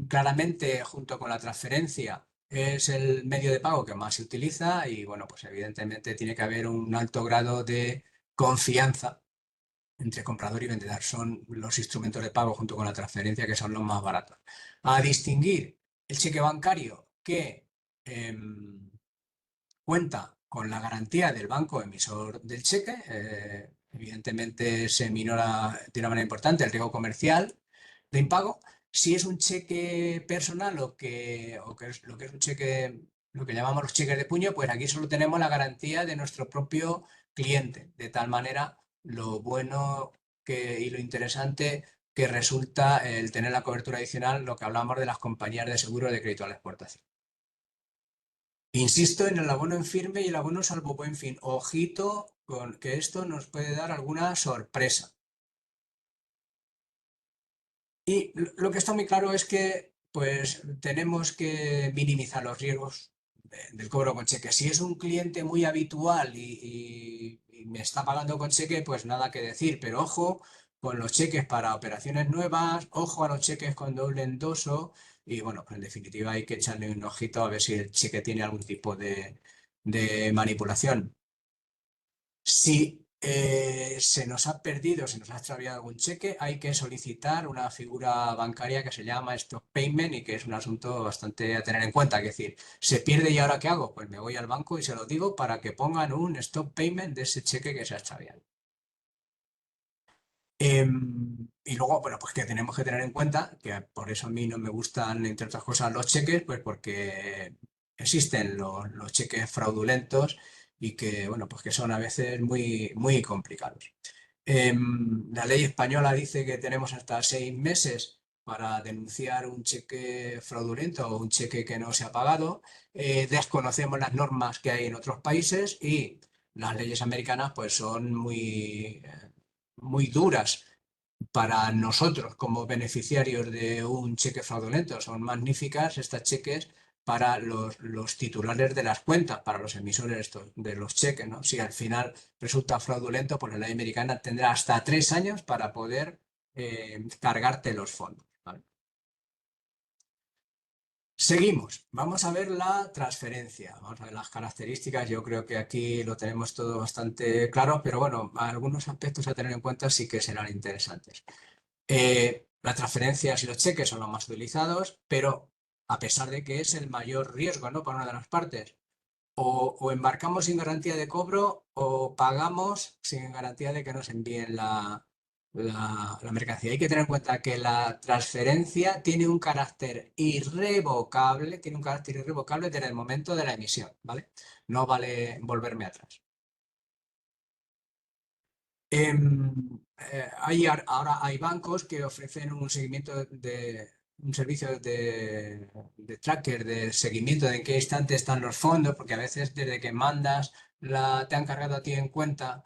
Claramente, junto con la transferencia, es el medio de pago que más se utiliza y, bueno, pues evidentemente tiene que haber un alto grado de confianza entre comprador y vendedor. Son los instrumentos de pago junto con la transferencia que son los más baratos. A distinguir el cheque bancario que cuenta con la garantía del banco emisor del cheque. Evidentemente se minora de una manera importante el riesgo comercial de impago. Si es un cheque personal lo que es un cheque, lo que llamamos los cheques de puño, pues aquí solo tenemos la garantía de nuestro propio cliente. De tal manera, lo bueno y lo interesante que resulta el tener la cobertura adicional, lo que hablamos de las compañías de seguro de crédito a la exportación. Insisto en el abono en firme y el abono salvo buen fin. Ojito con que esto nos puede dar alguna sorpresa. Y lo que está muy claro es que pues tenemos que minimizar los riesgos del cobro con cheque. Si es un cliente muy habitual y me está pagando con cheque, pues nada que decir. Pero ojo con los cheques para operaciones nuevas, ojo a los cheques con doble endoso. Y bueno, pues en definitiva hay que echarle un ojito a ver si el cheque tiene algún tipo de manipulación. Si se nos ha perdido, se nos ha extraviado algún cheque, hay que solicitar una figura bancaria que se llama stop payment y que es un asunto bastante a tener en cuenta. Es decir, se pierde y ¿ahora qué hago? Pues me voy al banco y se lo digo para que pongan un stop payment de ese cheque que se ha extraviado. Y luego, bueno, pues que tenemos que tener en cuenta, que por eso a mí no me gustan, entre otras cosas, los cheques, pues porque existen los cheques fraudulentos y que, bueno, pues que son a veces muy, muy complicados. La ley española dice que tenemos hasta 6 meses para denunciar un cheque fraudulento o un cheque que no se ha pagado. Desconocemos las normas que hay en otros países y las leyes americanas pues son muy duras para nosotros como beneficiarios de un cheque fraudulento. Son magníficas estas cheques para los titulares de las cuentas, para los emisores de los cheques, ¿no? Si al final resulta fraudulento, pues la ley americana tendrá hasta 3 años para poder cargarte los fondos, ¿vale? Seguimos. Vamos a ver la transferencia. Vamos a ver las características. Yo creo que aquí lo tenemos todo bastante claro, pero bueno, algunos aspectos a tener en cuenta sí que serán interesantes. Las transferencias y los cheques son los más utilizados, pero a pesar de que es el mayor riesgo, ¿no?, para una de las partes, o embarcamos sin garantía de cobro o pagamos sin garantía de que nos envíen la mercancía. Hay que tener en cuenta que la transferencia tiene un carácter irrevocable, desde el momento de la emisión, ¿vale? No vale volverme atrás. Ahora hay bancos que ofrecen un servicio de tracker, de seguimiento de en qué instante están los fondos, porque a veces desde que mandas te han cargado a ti en cuenta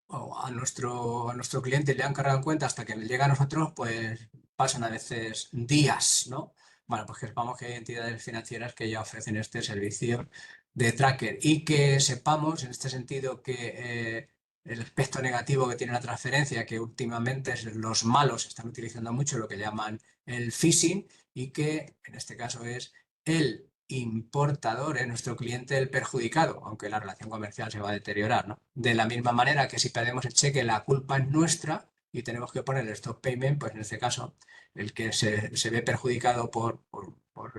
o a nuestro cliente le han cargado en cuenta hasta que llega a nosotros, pues pasan a veces días, ¿no? Bueno, pues que sepamos que hay entidades financieras que ya ofrecen este servicio de tracker y que sepamos en este sentido que el aspecto negativo que tiene la transferencia, que últimamente los malos están utilizando mucho lo que llaman el phishing y que en este caso es el importador, es nuestro cliente el perjudicado, aunque la relación comercial se va a deteriorar, ¿no? De la misma manera que si perdemos el cheque, la culpa es nuestra y tenemos que poner el stop payment, pues en este caso el que se ve perjudicado por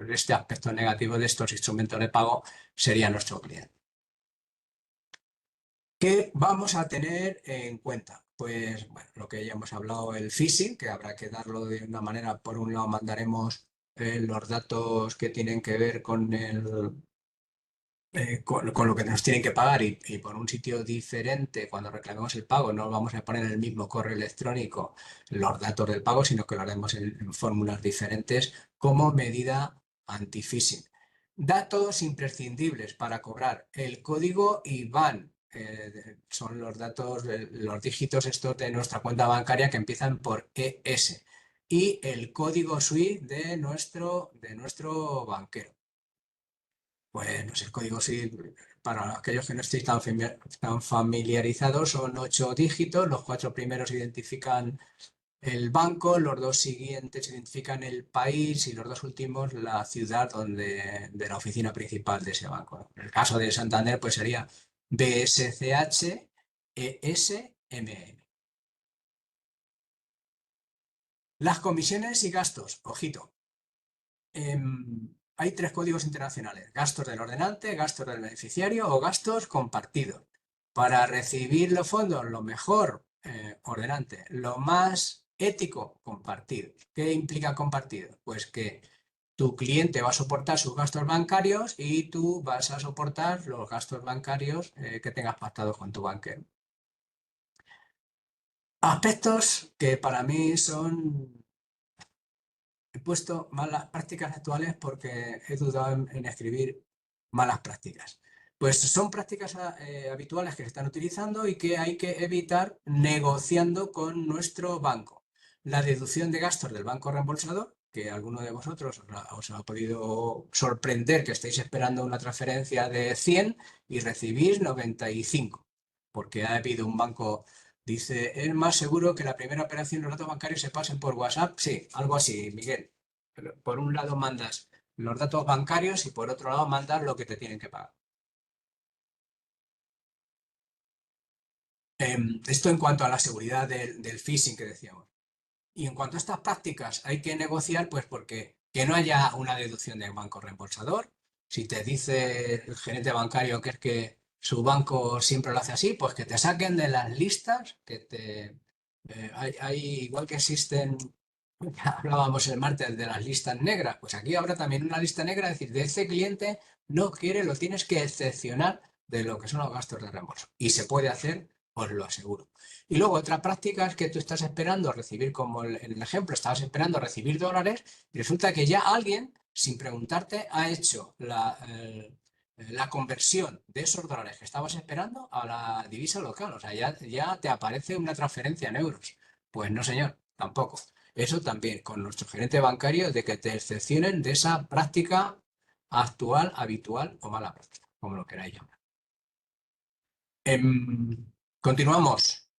este aspecto negativo de estos instrumentos de pago sería nuestro cliente. ¿Qué vamos a tener en cuenta? Pues bueno, lo que ya hemos hablado, el phishing, que habrá que darlo de una manera. Por un lado mandaremos los datos que tienen que ver con lo que nos tienen que pagar y por un sitio diferente cuando reclamemos el pago. No vamos a poner en el mismo correo electrónico los datos del pago, sino que lo haremos en fórmulas diferentes como medida anti-phishing. Datos imprescindibles para cobrar: el código IBAN. Son los datos, los dígitos estos de nuestra cuenta bancaria que empiezan por ES, y el código SWIFT de nuestro banquero. Pues no sé, el código SWIFT, para aquellos que no estéis tan familiarizados, son 8 dígitos. Los 4 primeros identifican el banco, los 2 siguientes identifican el país y los 2 últimos la ciudad de la oficina principal de ese banco. En el caso de Santander, pues sería BSCH ESMN. Las comisiones y gastos, ojito. Hay 3 códigos internacionales: gastos del ordenante, gastos del beneficiario o gastos compartidos. Para recibir los fondos, lo mejor, ordenante; lo más ético, compartido. ¿Qué implica compartido? Pues que tu cliente va a soportar sus gastos bancarios y tú vas a soportar los gastos bancarios que tengas pactados con tu banquero. Aspectos que para mí son... He puesto malas prácticas actuales porque he dudado en escribir malas prácticas. Pues son prácticas habituales que se están utilizando y que hay que evitar negociando con nuestro banco. La deducción de gastos del banco reembolsador, que alguno de vosotros os ha podido sorprender que estéis esperando una transferencia de 100 y recibís 95, porque ha habido un banco... Dice, ¿es más seguro que la primera operación los datos bancarios se pasen por WhatsApp? Sí, algo así, Miguel. Pero por un lado mandas los datos bancarios y por otro lado mandas lo que te tienen que pagar. Esto en cuanto a la seguridad del phishing que decíamos. Y en cuanto a estas prácticas, hay que negociar, pues porque que no haya una deducción del banco reembolsador. Si te dice el gerente bancario que es que su banco siempre lo hace así, pues que te saquen de las listas, igual que existen, ya hablábamos el martes de las listas negras, pues aquí habrá también una lista negra, es decir, de ese cliente no quiere, lo tienes que excepcionar de lo que son los gastos de reembolso. Y se puede hacer, os lo aseguro. Y luego otra práctica es que tú estás esperando recibir, como en el ejemplo, estabas esperando recibir dólares y resulta que ya alguien, sin preguntarte, ha hecho la conversión de esos dólares que estabas esperando a la divisa local. O sea, ya te aparece una transferencia en euros. Pues no, señor, tampoco. Eso también con nuestro gerente bancario, de que te excepcionen de esa práctica actual, habitual o mala práctica, como lo queráis llamar. Continuamos.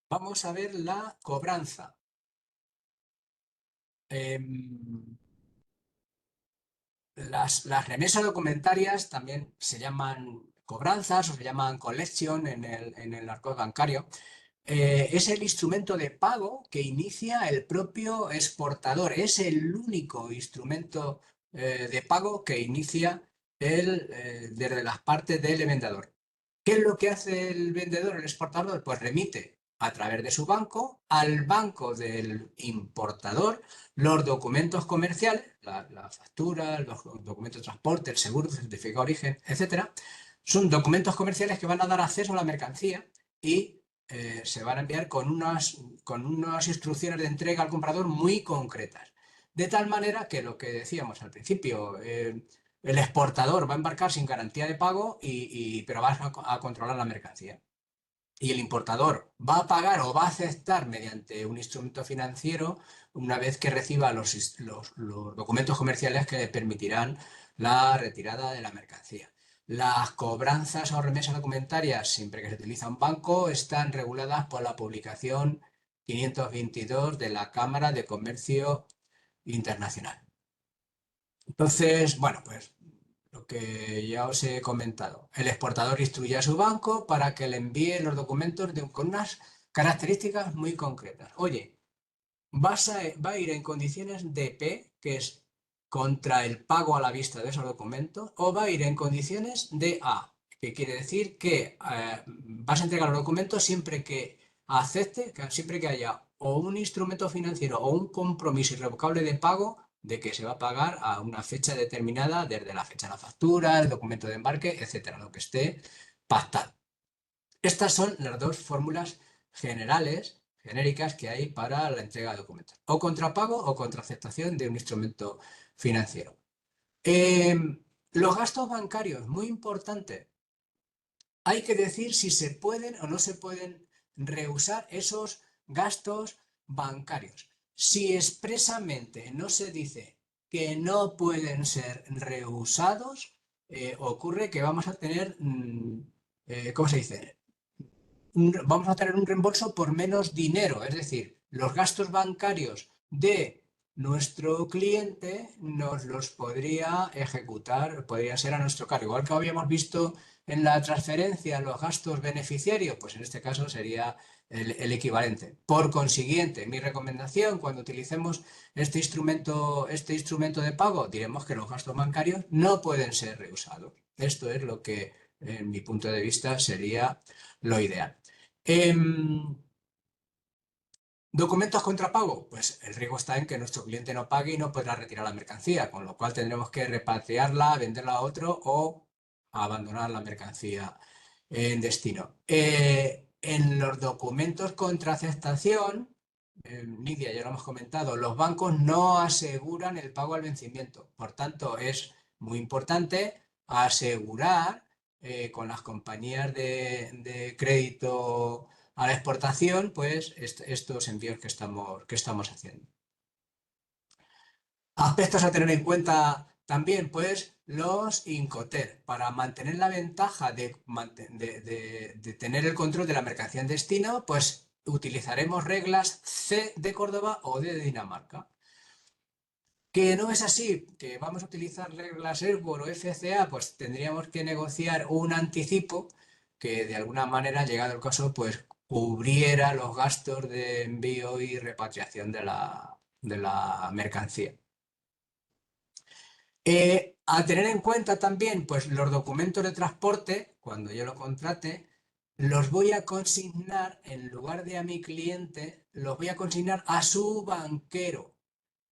Vamos a ver la cobranza. Las remesas documentarias también se llaman cobranzas o se llaman collection en el argot bancario. Es el instrumento de pago que inicia el propio exportador. Es el único instrumento de pago que inicia desde las partes del vendedor. ¿Qué es lo que hace el vendedor, el exportador? Pues remite a través de su banco al banco del importador los documentos comerciales, la factura, los documentos de transporte, el seguro, el certificado de origen, etcétera. Son documentos comerciales que van a dar acceso a la mercancía y se van a enviar con unas instrucciones de entrega al comprador muy concretas. De tal manera que lo que decíamos al principio, el exportador va a embarcar sin garantía de pago, pero va a controlar la mercancía. Y el importador va a pagar o va a aceptar mediante un instrumento financiero una vez que reciba los documentos comerciales que le permitirán la retirada de la mercancía. Las cobranzas o remesas documentarias, siempre que se utiliza un banco, están reguladas por la publicación 522 de la Cámara de Comercio Internacional. Entonces, bueno, pues lo que ya os he comentado. El exportador instruye a su banco para que le envíe los documentos con unas características muy concretas. Oye, va a ir en condiciones de P, que es contra el pago a la vista de esos documentos, o va a ir en condiciones de A, que quiere decir que vas a entregar los documentos siempre que siempre que haya o un instrumento financiero o un compromiso irrevocable de pago de que se va a pagar a una fecha determinada, desde la fecha de la factura, el documento de embarque, etcétera, lo que esté pactado. Estas son las dos fórmulas generales, genéricas que hay para la entrega de documentos. O contrapago o contraaceptación de un instrumento financiero. Los gastos bancarios, muy importante. Hay que decir si se pueden o no se pueden rehusar esos gastos bancarios. Si expresamente no se dice que no pueden ser rehusados, ocurre que vamos a tener, ¿cómo se dice? Vamos a tener un reembolso por menos dinero, es decir, los gastos bancarios de nuestro cliente nos los podría ejecutar, podría ser a nuestro cargo. Igual que habíamos visto en la transferencia los gastos beneficiarios, pues en este caso sería el equivalente. Por consiguiente, mi recomendación cuando utilicemos este instrumento de pago, diremos que los gastos bancarios no pueden ser rehusados. Esto es lo que, en mi punto de vista, sería lo ideal. ¿Documentos contra pago? Pues el riesgo está en que nuestro cliente no pague y no podrá retirar la mercancía, con lo cual tendremos que repatriarla, venderla a otro o abandonar la mercancía en destino. En los documentos contra aceptación, Lidia, ya lo hemos comentado, los bancos no aseguran el pago al vencimiento. Por tanto, es muy importante asegurar con las compañías de crédito a la exportación, pues estos envíos que estamos haciendo. Aspectos a tener en cuenta también, pues los Incoterm. Para mantener la ventaja de tener el control de la mercancía en destino, pues utilizaremos reglas C de Córdoba o D de Dinamarca. Que no es así, que vamos a utilizar reglas Airbor o FCA, pues tendríamos que negociar un anticipo que de alguna manera, llegado el caso, pues cubriera los gastos de envío y repatriación de la mercancía. A tener en cuenta también, pues los documentos de transporte, cuando yo lo contrate, los voy a consignar, en lugar de a mi cliente, los voy a consignar a su banquero.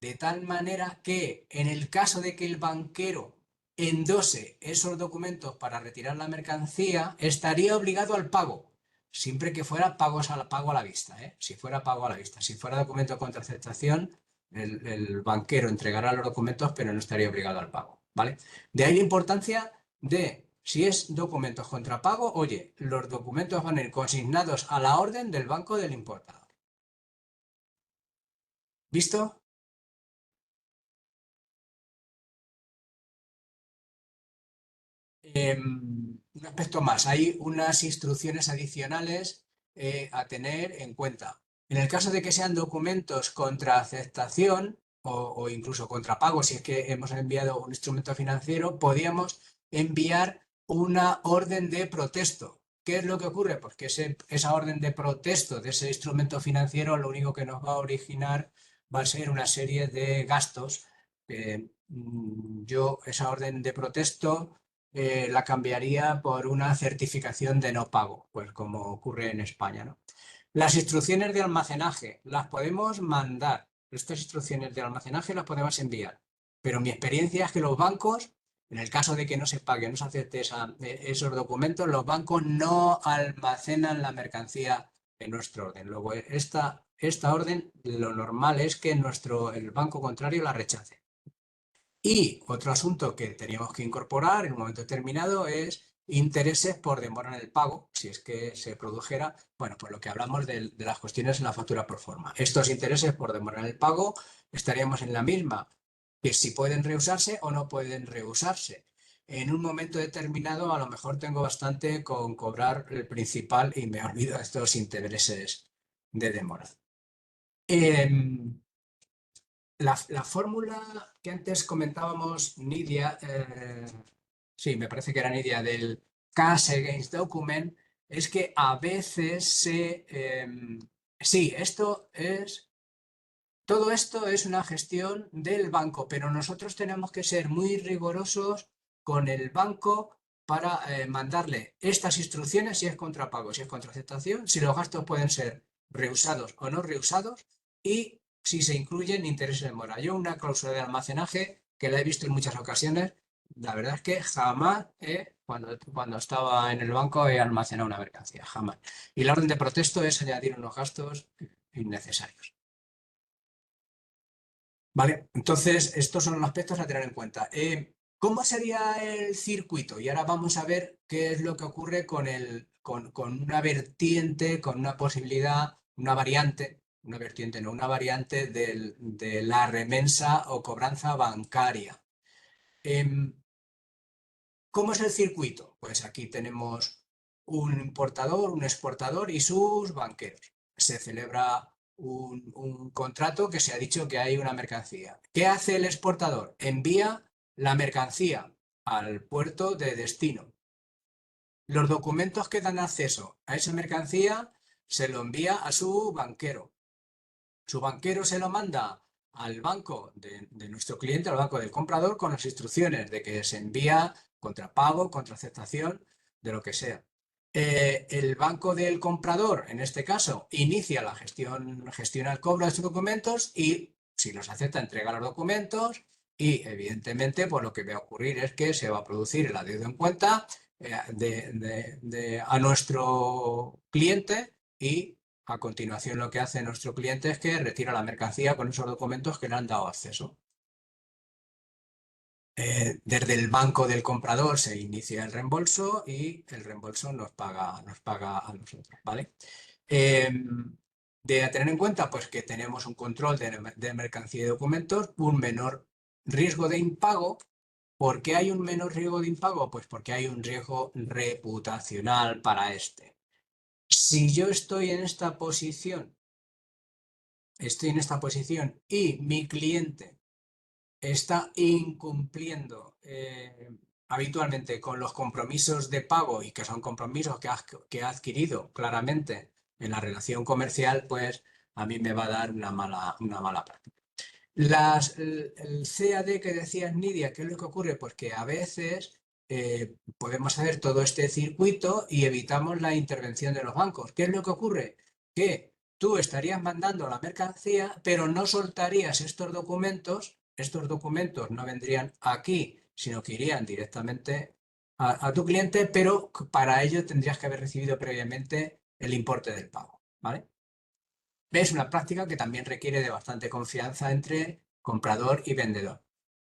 De tal manera que en el caso de que el banquero endose esos documentos para retirar la mercancía, estaría obligado al pago, siempre que fuera pago a la vista, ¿eh? Si fuera pago a la vista. Si fuera documento contra aceptación, el banquero entregará los documentos, pero no estaría obligado al pago, ¿vale? De ahí la importancia de, si es documentos contra pago, oye, los documentos van a ir consignados a la orden del banco del importador. ¿Visto? Un aspecto más, hay unas instrucciones adicionales a tener en cuenta. En el caso de que sean documentos contra aceptación o incluso contra pago, si es que hemos enviado un instrumento financiero, podíamos enviar una orden de protesto. ¿Qué es lo que ocurre? Pues que esa orden de protesto de ese instrumento financiero lo único que nos va a originar va a ser una serie de gastos. Yo esa orden de protesto la cambiaría por una certificación de no pago, pues como ocurre en España, ¿no? Las instrucciones de almacenaje las podemos mandar. Estas instrucciones de almacenaje las podemos enviar. Pero mi experiencia es que los bancos, en el caso de que no se pague, no se acepte esos documentos, los bancos no almacenan la mercancía en nuestro orden. Luego, esta orden, lo normal es que el banco contrario la rechace. Y otro asunto que teníamos que incorporar en un momento determinado es intereses por demora en el pago, si es que se produjera, bueno, pues lo que hablamos de las cuestiones en la factura por forma. Estos intereses por demora en el pago estaríamos en la misma, que si pueden reusarse o no pueden reusarse. En un momento determinado a lo mejor tengo bastante con cobrar el principal y me olvido de estos intereses de demora. La fórmula que antes comentábamos, Nidia, sí, me parece que era Nidia, del Cash Against Document, es que a veces sí, todo esto es una gestión del banco, pero nosotros tenemos que ser muy rigurosos con el banco para mandarle estas instrucciones si es contrapago, si es contraaceptación, si los gastos pueden ser reusados o no reusados y si se incluyen intereses de mora. Yo una cláusula de almacenaje que la he visto en muchas ocasiones, la verdad es que jamás, cuando estaba en el banco, he almacenado una mercancía, jamás. Y la orden de protesto es añadir unos gastos innecesarios. Vale, entonces estos son los aspectos a tener en cuenta. ¿Cómo sería el circuito? Y ahora vamos a ver qué es lo que ocurre con una vertiente, con una posibilidad, una variante, una vertiente, no, una variante de la remensa o cobranza bancaria. ¿Cómo es el circuito? Pues aquí tenemos un importador, un exportador y sus banqueros. Se celebra un contrato que se ha dicho que hay una mercancía. ¿Qué hace el exportador? Envía la mercancía al puerto de destino. Los documentos que dan acceso a esa mercancía se lo envía a su banquero. Su banquero se lo manda al banco de nuestro cliente, al banco del comprador, con las instrucciones de que se envía contra pago, contra aceptación, de lo que sea. El banco del comprador, en este caso, inicia la gestiona el cobro de estos documentos y, si los acepta, entrega los documentos y, evidentemente, pues lo que va a ocurrir es que se va a producir el adeudo en cuenta a nuestro cliente y a continuación lo que hace nuestro cliente es que retira la mercancía con esos documentos que le han dado acceso. Desde el banco del comprador se inicia el reembolso y el reembolso nos paga a nosotros, ¿vale? De tener en cuenta pues que tenemos un control de mercancía y documentos, un menor riesgo de impago. ¿Por qué hay un menor riesgo de impago? Pues porque hay un riesgo reputacional para este. Si yo estoy en esta posición y mi cliente está incumpliendo habitualmente con los compromisos de pago y que son compromisos que ha adquirido claramente en la relación comercial, pues a mí me va a dar una mala práctica. El CAD que decías, Nidia, ¿qué es lo que ocurre? Pues que a veces podemos hacer todo este circuito y evitamos la intervención de los bancos. ¿Qué es lo que ocurre? Que tú estarías mandando la mercancía, pero no soltarías estos documentos no vendrían aquí, sino que irían directamente a tu cliente, pero para ello tendrías que haber recibido previamente el importe del pago, ¿vale? Es una práctica que también requiere de bastante confianza entre comprador y vendedor.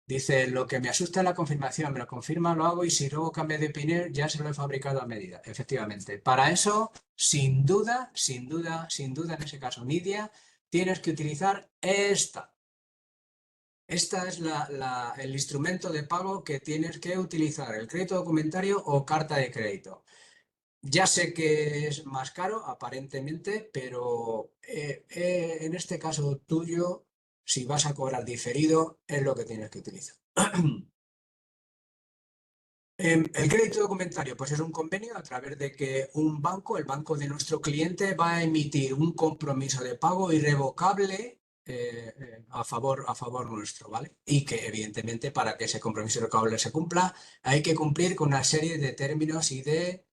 Dice, lo que me asusta es la confirmación, me lo confirma, lo hago y si luego cambia de opinión ya se lo he fabricado a medida. Efectivamente, para eso, sin duda, en ese caso, Nidia, tienes que utilizar esta. Esta es el instrumento de pago que tienes que utilizar, el crédito documentario o carta de crédito. Ya sé que es más caro, aparentemente, pero en este caso tuyo, si vas a cobrar diferido, es lo que tienes que utilizar. El crédito documentario, pues es un convenio a través de que un banco, el banco de nuestro cliente, va a emitir un compromiso de pago irrevocable a favor nuestro, ¿vale? Y que evidentemente para que ese compromiso irrevocable se cumpla, hay que cumplir con una serie de términos y de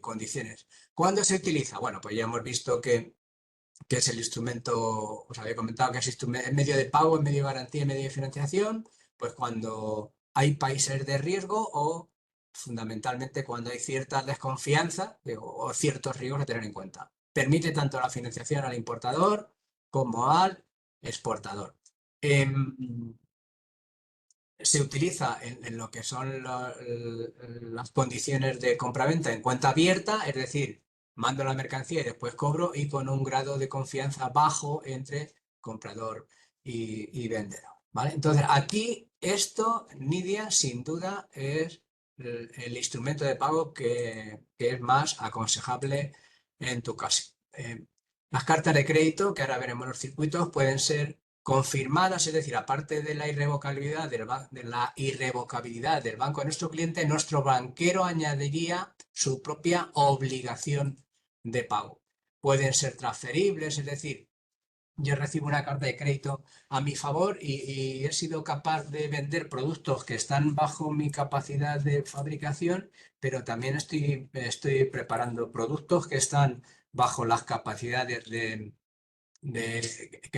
condiciones. ¿Cuándo se utiliza? Bueno, pues ya hemos visto que es el instrumento, os había comentado que es en medio de pago, en medio de garantía, en medio de financiación, pues cuando hay países de riesgo o fundamentalmente cuando hay cierta desconfianza o ciertos riesgos a tener en cuenta. Permite tanto la financiación al importador como al exportador. Se utiliza en lo que son las condiciones de compraventa en cuenta abierta, es decir, mando la mercancía y después cobro, y con un grado de confianza bajo entre comprador y vendedor, ¿vale? Entonces, aquí esto, Nidia, sin duda es el instrumento de pago que es más aconsejable en tu caso. Las cartas de crédito, que ahora veremos los circuitos, pueden ser confirmadas, es decir, aparte de la irrevocabilidad del banco de nuestro cliente, nuestro banquero añadiría su propia obligación de pago. Pueden ser transferibles, es decir, yo recibo una carta de crédito a mi favor y he sido capaz de vender productos que están bajo mi capacidad de fabricación, pero también estoy preparando productos que están bajo las capacidades que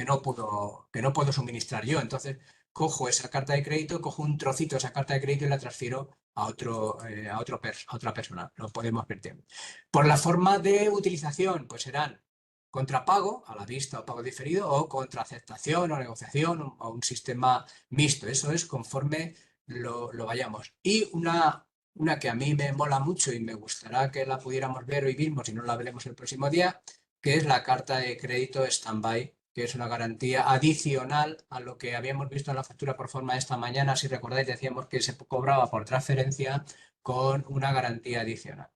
no puedo suministrar yo. Entonces, cojo esa carta de crédito, cojo un trocito de esa carta de crédito y la transfiero a otra persona. Lo podemos ver. Por la forma de utilización, pues serán contrapago a la vista o pago diferido, o contraaceptación o negociación o un sistema mixto. Eso es conforme lo vayamos. Y una que a mí me mola mucho y me gustaría que la pudiéramos ver hoy mismo, si no la veremos el próximo día, que es la carta de crédito stand-by, que es una garantía adicional a lo que habíamos visto en la factura por forma de esta mañana. Si recordáis, decíamos que se cobraba por transferencia con una garantía adicional.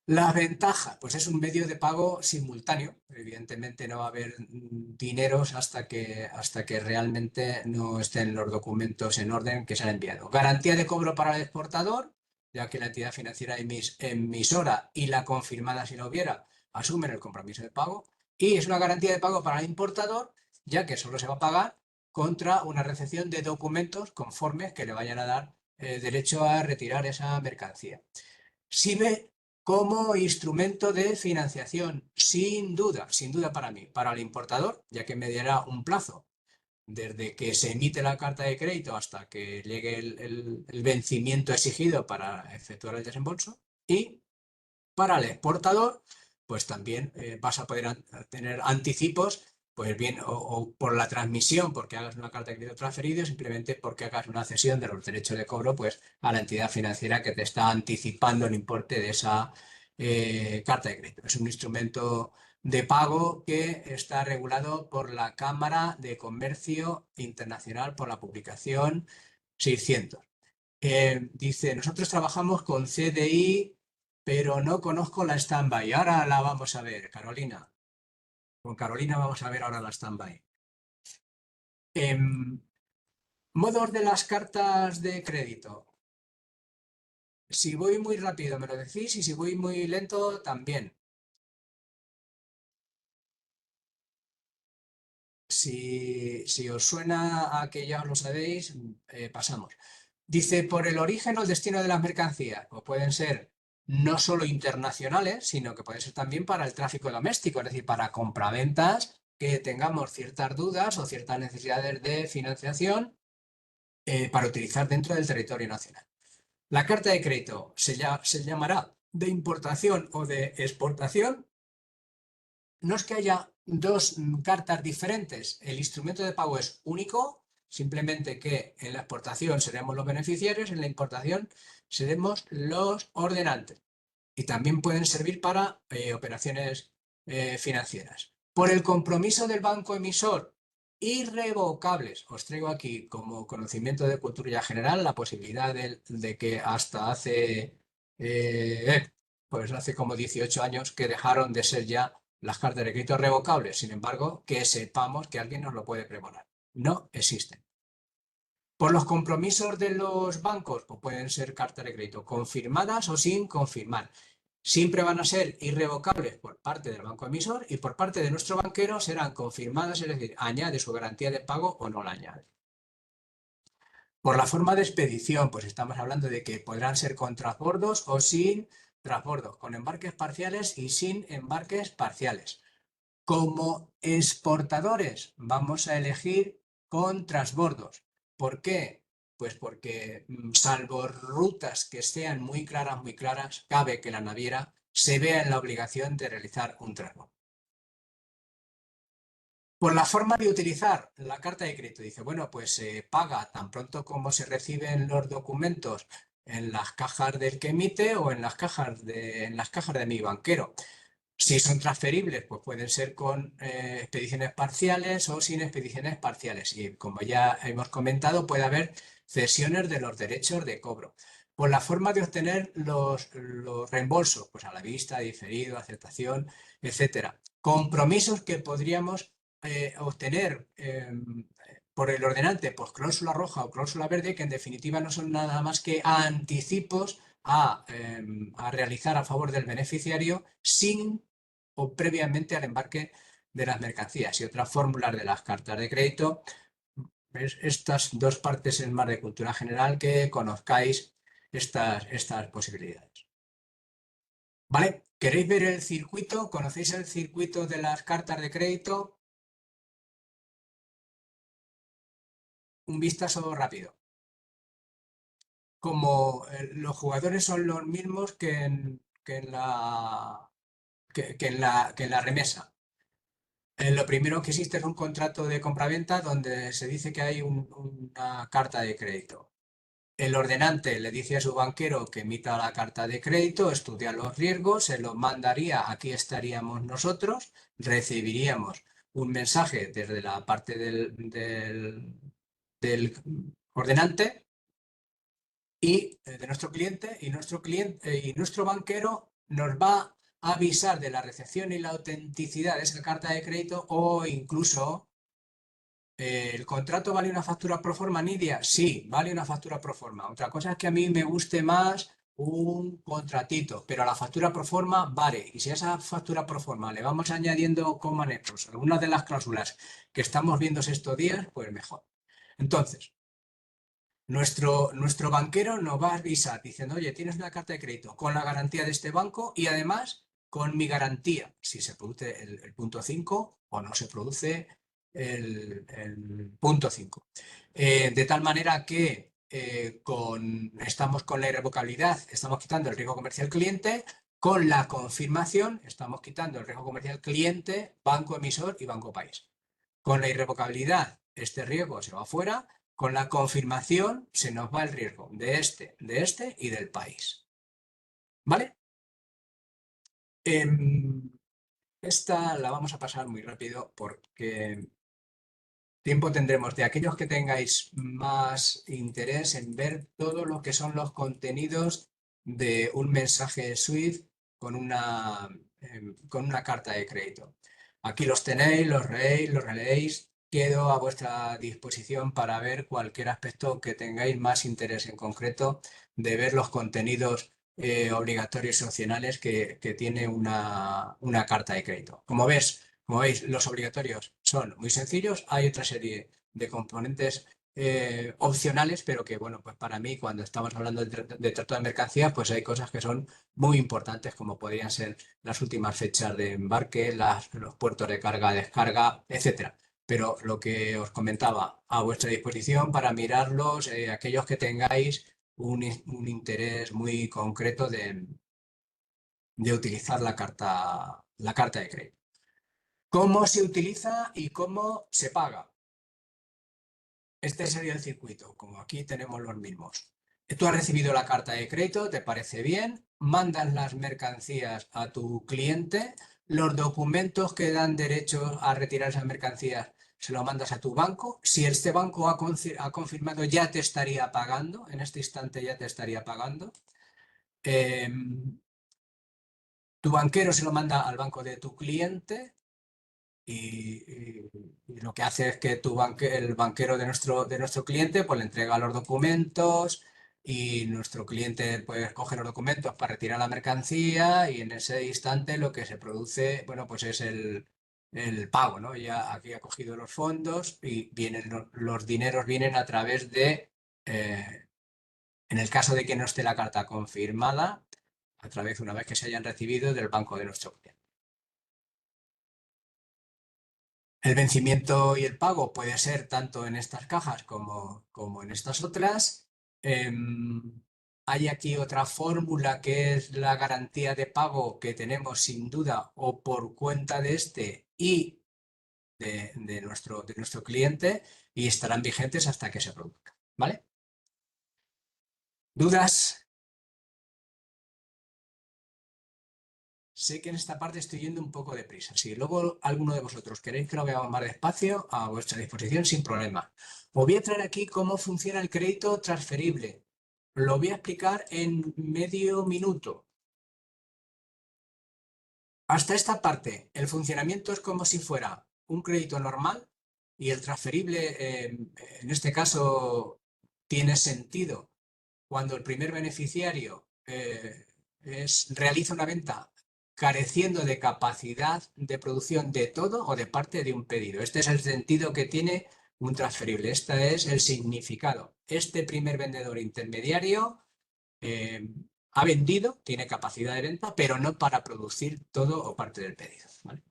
Las ventajas, pues es un medio de pago simultáneo. Evidentemente no va a haber dineros hasta que realmente no estén los documentos en orden que se han enviado. Garantía de cobro para el exportador, ya que la entidad financiera emisora y la confirmada si no hubiera asumen el compromiso de pago. Y es una garantía de pago para el importador, ya que solo se va a pagar contra una recepción de documentos conformes que le vayan a dar derecho a retirar esa mercancía. Sirve como instrumento de financiación, sin duda para mí, para el importador, ya que me dará un plazo desde que se emite la carta de crédito hasta que llegue el vencimiento exigido para efectuar el desembolso. Y para el exportador, pues también vas a poder tener anticipos, pues bien, o por la transmisión, porque hagas una carta de crédito transferido, simplemente porque hagas una cesión de los derechos de cobro, pues a la entidad financiera que te está anticipando el importe de esa carta de crédito. Es un instrumento de pago que está regulado por la Cámara de Comercio Internacional por la publicación 600. Dice, nosotros trabajamos con CDI, pero no conozco la stand-by. Ahora la vamos a ver, Carolina. Con Carolina vamos a ver ahora la stand-by. Modos de las cartas de crédito. Si voy muy rápido me lo decís, y si voy muy lento también. Si os suena a que ya os lo sabéis, pasamos. Dice, por el origen o el destino de las mercancías, pues pueden ser no solo internacionales, sino que pueden ser también para el tráfico doméstico, es decir, para compraventas que tengamos ciertas dudas o ciertas necesidades de financiación para utilizar dentro del territorio nacional. La carta de crédito se llamará de importación o de exportación. No es que haya dos cartas diferentes, el instrumento de pago es único, simplemente que en la exportación seremos los beneficiarios, en la importación seremos los ordenantes. Y también pueden servir para operaciones financieras. Por el compromiso del banco emisor, irrevocables. Os traigo aquí como conocimiento de cultura general la posibilidad de que hasta pues hace como 18 años que dejaron de ser ya las cartas de crédito revocables. Sin embargo, que sepamos que alguien nos lo puede pregonar. No existen. Por los compromisos de los bancos, pues pueden ser cartas de crédito confirmadas o sin confirmar. Siempre van a ser irrevocables por parte del banco emisor y por parte de nuestro banquero serán confirmadas, es decir, añade su garantía de pago o no la añade. Por la forma de expedición, pues estamos hablando de que podrán ser con transbordos o sin transbordos, con embarques parciales y sin embarques parciales. Como exportadores vamos a elegir con transbordos. ¿Por qué? Pues porque salvo rutas que sean muy claras, cabe que la naviera se vea en la obligación de realizar un transbordo. Por la forma de utilizar la carta de crédito, dice, bueno, pues se paga tan pronto como se reciben los documentos en las cajas del que emite o en las cajas de mi banquero. Si son transferibles, pues pueden ser con expediciones parciales o sin expediciones parciales. Y como ya hemos comentado, puede haber cesiones de los derechos de cobro. Por la forma de obtener los reembolsos, pues a la vista, diferido, aceptación, etcétera. Compromisos que podríamos obtener por el ordenante, pues cláusula roja o cláusula verde, que en definitiva no son nada más que anticipos a realizar a favor del beneficiario sin o previamente al embarque de las mercancías. Y otras fórmulas de las cartas de crédito, ¿ves? Estas dos partes en más de cultura general que conozcáis estas posibilidades. ¿Vale? ¿Queréis ver el circuito? ¿Conocéis el circuito de las cartas de crédito? Un vistazo rápido. Como los jugadores son los mismos que en la remesa. Lo primero que existe es un contrato de compraventa donde se dice que hay una carta de crédito. El ordenante le dice a su banquero que emita la carta de crédito, estudia los riesgos, se lo mandaría, aquí estaríamos nosotros, recibiríamos un mensaje desde la parte del ordenante y de nuestro cliente y nuestro banquero nos va a avisar de la recepción y la autenticidad de esa carta de crédito o incluso ¿el contrato vale una factura pro forma, Nidia? Sí, vale una factura pro forma. Otra cosa es que a mí me guste más un contratito, pero la factura pro forma vale. Y si a esa factura pro forma le vamos añadiendo como anexos algunas de las cláusulas que estamos viendo estos días, pues mejor. Entonces, nuestro banquero nos va a avisar diciendo, oye, tienes una carta de crédito con la garantía de este banco y además con mi garantía, si se produce el punto 5 o no se produce el punto 5. De tal manera que estamos con la irrevocabilidad, estamos quitando el riesgo comercial cliente, con la confirmación estamos quitando el riesgo comercial cliente, banco emisor y banco país. Con la irrevocabilidad, este riesgo se va fuera. Con la confirmación se nos va el riesgo de este y del país. ¿Vale? Esta la vamos a pasar muy rápido porque tiempo tendremos de aquellos que tengáis más interés en ver todo lo que son los contenidos de un mensaje SWIFT con una carta de crédito. Aquí los tenéis, los releéis. Quedo a vuestra disposición para ver cualquier aspecto que tengáis más interés en concreto de ver los contenidos obligatorios y opcionales que tiene una carta de crédito. Como veis, los obligatorios son muy sencillos. Hay otra serie de componentes opcionales, pero que, bueno, pues para mí, cuando estamos hablando de trato de mercancías, pues hay cosas que son muy importantes, como podrían ser las últimas fechas de embarque, los puertos de carga, descarga, etcétera. Pero lo que os comentaba, a vuestra disposición para mirarlos, aquellos que tengáis un interés muy concreto de utilizar la carta de crédito. ¿Cómo se utiliza y cómo se paga? Este sería el circuito, como aquí tenemos los mismos. Tú has recibido la carta de crédito, te parece bien, mandas las mercancías a tu cliente, los documentos que dan derecho a retirar esas mercancías se lo mandas a tu banco. Si este banco ha confirmado, ya te estaría pagando, en este instante ya te estaría pagando. Tu banquero se lo manda al banco de tu cliente y lo que hace es que el banquero de nuestro cliente pues le entrega los documentos y nuestro cliente pues coge los documentos para retirar la mercancía y en ese instante lo que se produce, bueno, pues es el pago, ¿no? Ya aquí ha cogido los fondos y los dineros vienen a través de, en el caso de que no esté la carta confirmada, a través, una vez que se hayan recibido, del banco de nuestro cliente. El vencimiento y el pago puede ser tanto en estas cajas como en estas otras. Hay aquí otra fórmula que es la garantía de pago que tenemos sin duda o por cuenta de este y de nuestro cliente y estarán vigentes hasta que se produzca. ¿Vale? ¿Dudas? Sé que en esta parte estoy yendo un poco deprisa. Si luego alguno de vosotros queréis que lo veamos más despacio, a vuestra disposición sin problema. Os voy a traer aquí cómo funciona el crédito transferible. Lo voy a explicar en medio minuto. Hasta esta parte, el funcionamiento es como si fuera un crédito normal y el transferible, en este caso, tiene sentido cuando el primer beneficiario realiza una venta careciendo de capacidad de producción de todo o de parte de un pedido. Este es el sentido que tiene un transferible. Este es el significado. Este primer vendedor intermediario ha vendido, tiene capacidad de venta, pero no para producir todo o parte del pedido. ¿Vale?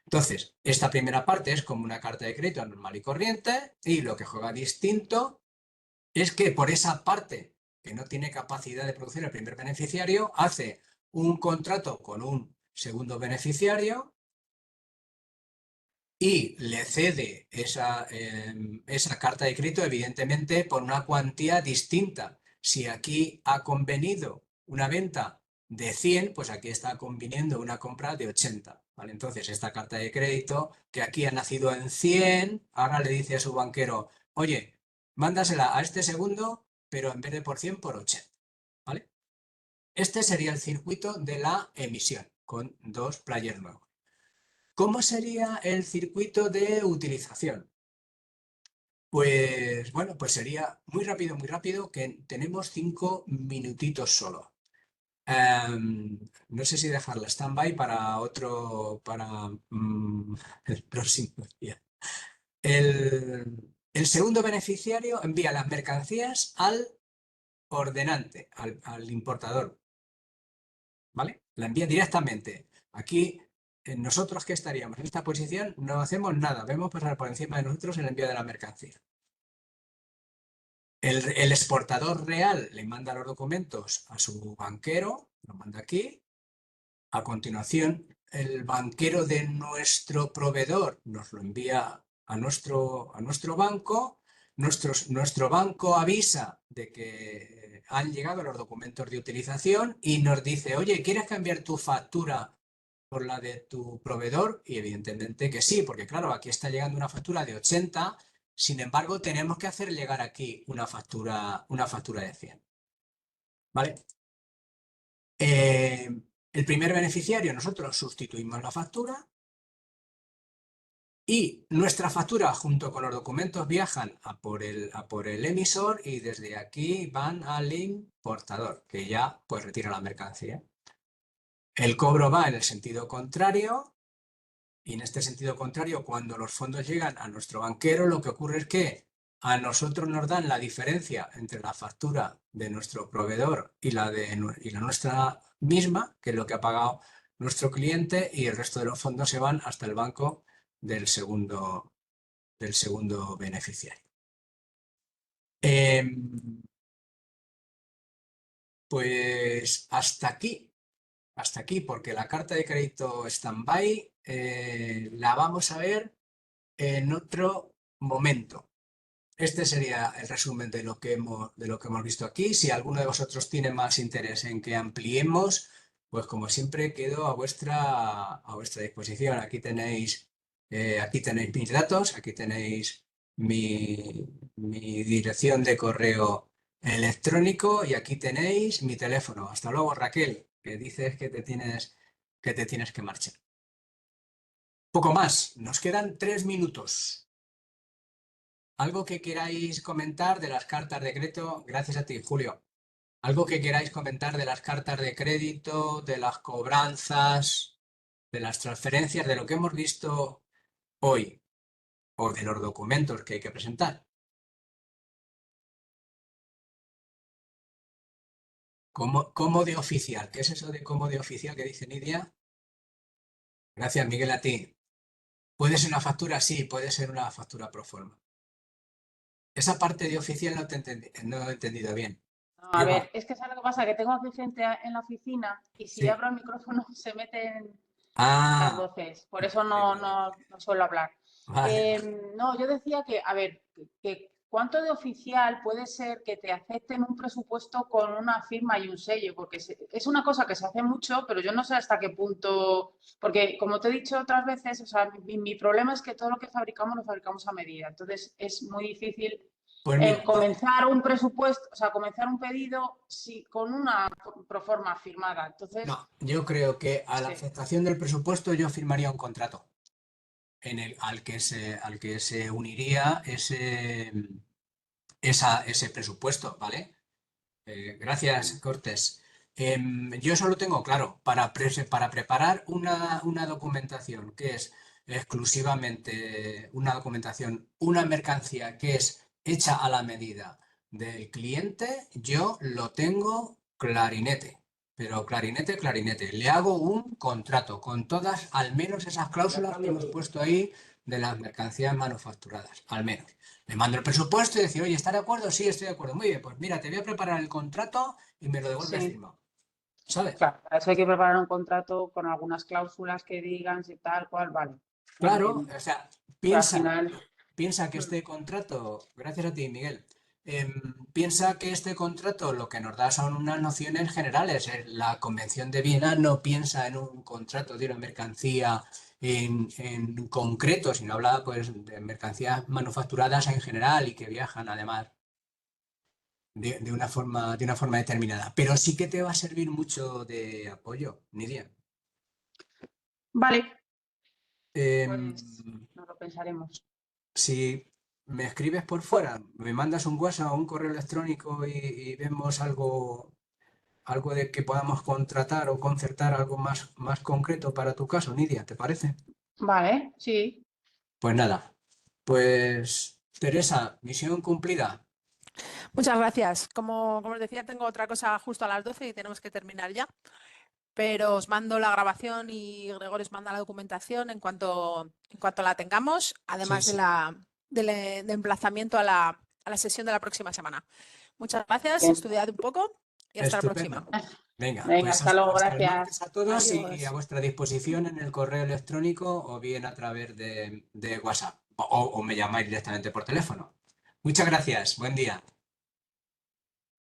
Entonces, esta primera parte es como una carta de crédito normal y corriente y lo que juega distinto es que por esa parte que no tiene capacidad de producir el primer beneficiario, hace un contrato con un segundo beneficiario y le cede esa carta de crédito, evidentemente, por una cuantía distinta. Si aquí ha convenido una venta de 100, pues aquí está conviniendo una compra de 80. ¿Vale? Entonces, esta carta de crédito, que aquí ha nacido en 100, ahora le dice a su banquero, oye, mándasela a este segundo, pero en vez de por 100, por 80. ¿Vale? Este sería el circuito de la emisión, con dos players nuevos. ¿Cómo sería el circuito de utilización? Pues bueno, pues sería muy rápido, que tenemos 5 minutitos solo. No sé si dejarla stand-by para el próximo día. El segundo beneficiario envía las mercancías al ordenante, al importador, ¿vale? La envía directamente. Aquí, nosotros que estaríamos en esta posición, no hacemos nada, vemos pasar por encima de nosotros el envío de la mercancía. El exportador real le manda los documentos a su banquero, lo manda aquí. A continuación, el banquero de nuestro proveedor nos lo envía a nuestro banco. Nuestro banco avisa de que han llegado los documentos de utilización y nos dice, oye, ¿quieres cambiar tu factura por la de tu proveedor? Y evidentemente que sí, porque claro, aquí está llegando una factura de 80, sin embargo, tenemos que hacer llegar aquí una factura de 100. ¿Vale? El primer beneficiario, nosotros sustituimos la factura y nuestra factura junto con los documentos viajan a por el emisor y desde aquí van al importador, que ya pues retira la mercancía. El cobro va en el sentido contrario y en este sentido contrario, cuando los fondos llegan a nuestro banquero, lo que ocurre es que a nosotros nos dan la diferencia entre la factura de nuestro proveedor y la nuestra misma, que es lo que ha pagado nuestro cliente, y el resto de los fondos se van hasta el banco del segundo beneficiario. Pues hasta aquí, porque la carta de crédito stand-by la vamos a ver en otro momento. Este sería el resumen de lo que hemos visto aquí. Si alguno de vosotros tiene más interés en que ampliemos, pues como siempre quedo a vuestra disposición. Aquí tenéis Aquí tenéis mis datos, aquí tenéis mi dirección de correo electrónico y aquí tenéis mi teléfono. Hasta luego, Raquel, que dices que te tienes que marchar. Poco más, nos quedan 3 minutos. ¿Algo que queráis comentar de las cartas de crédito? Gracias a ti, Julio. ¿Algo que queráis comentar de las cartas de crédito, de las cobranzas, de las transferencias, de lo que hemos visto hoy o de los documentos que hay que presentar? ¿Cómo de oficial? ¿Qué es eso de cómo de oficial que dice Nidia? Gracias, Miguel, a ti. ¿Puede ser una factura? Sí, puede ser una factura pro forma. Esa parte de oficial no he entendido bien. No, a Diego, ver, es que ¿sabes lo que pasa? Que tengo aquí gente en la oficina y si sí. abro el micrófono se meten las Ah, voces. Por eso vale, vale. no suelo hablar. Vale, vale. No, yo decía que, a ver, que cuánto de oficial puede ser que te acepten un presupuesto con una firma y un sello, porque es una cosa que se hace mucho, pero yo no sé hasta qué punto, porque como te he dicho otras veces, o sea, mi problema es que todo lo que fabricamos lo fabricamos a medida, entonces es muy difícil Pues mira, comenzar un presupuesto, o sea, comenzar un pedido con una proforma firmada. Entonces, yo creo que a la sí, aceptación del presupuesto yo firmaría un contrato al que se uniría ese presupuesto, ¿vale? Gracias, Cortés. Yo solo tengo claro, para preparar una documentación que es exclusivamente una documentación, una mercancía que es hecha a la medida del cliente, yo lo tengo clarinete. Pero clarinete, clarinete. Le hago un contrato con todas, al menos esas cláusulas que hemos puesto ahí de las mercancías manufacturadas, al menos. Le mando el presupuesto y decir, oye, ¿está de acuerdo? Sí, estoy de acuerdo. Muy bien, pues mira, te voy a preparar el contrato y me lo devuelves sí. firmado. ¿Sabes? Claro, para eso hay que preparar un contrato con algunas cláusulas que digan si tal cual, vale, lo Claro, entiendo. o sea, Pero al piensa, final, piensa que mm, este contrato, gracias a ti, Miguel, em, piensa que este contrato lo que nos da son unas nociones generales. La Convención de Viena no piensa en un contrato de una mercancía en concreto, sino habla pues de mercancías manufacturadas en general y que viajan además de una forma determinada. Pero sí que te va a servir mucho de apoyo, Nidia. vale, Em, pues nos lo pensaremos. si me escribes por fuera, me mandas un WhatsApp o un correo electrónico y vemos algo de que podamos contratar o concertar algo más concreto para tu caso, Nidia, ¿te parece? Vale, sí, Pues nada, pues Teresa, misión cumplida. Muchas gracias. Como os decía, tengo otra cosa justo a las 12 y tenemos que terminar ya. Pero os mando la grabación y Gregorio os manda la documentación en cuanto la tengamos, Sí, además sí. de emplazamiento a la sesión de la próxima semana. Muchas gracias, bien. estudiad un poco y hasta la próxima. Estupendo. Venga, Venga, pues hasta luego, hasta el gracias. martes a todos y a Adiós. vuestra disposición en el correo electrónico o bien a través de WhatsApp o me llamáis directamente por teléfono. Muchas gracias. Buen día.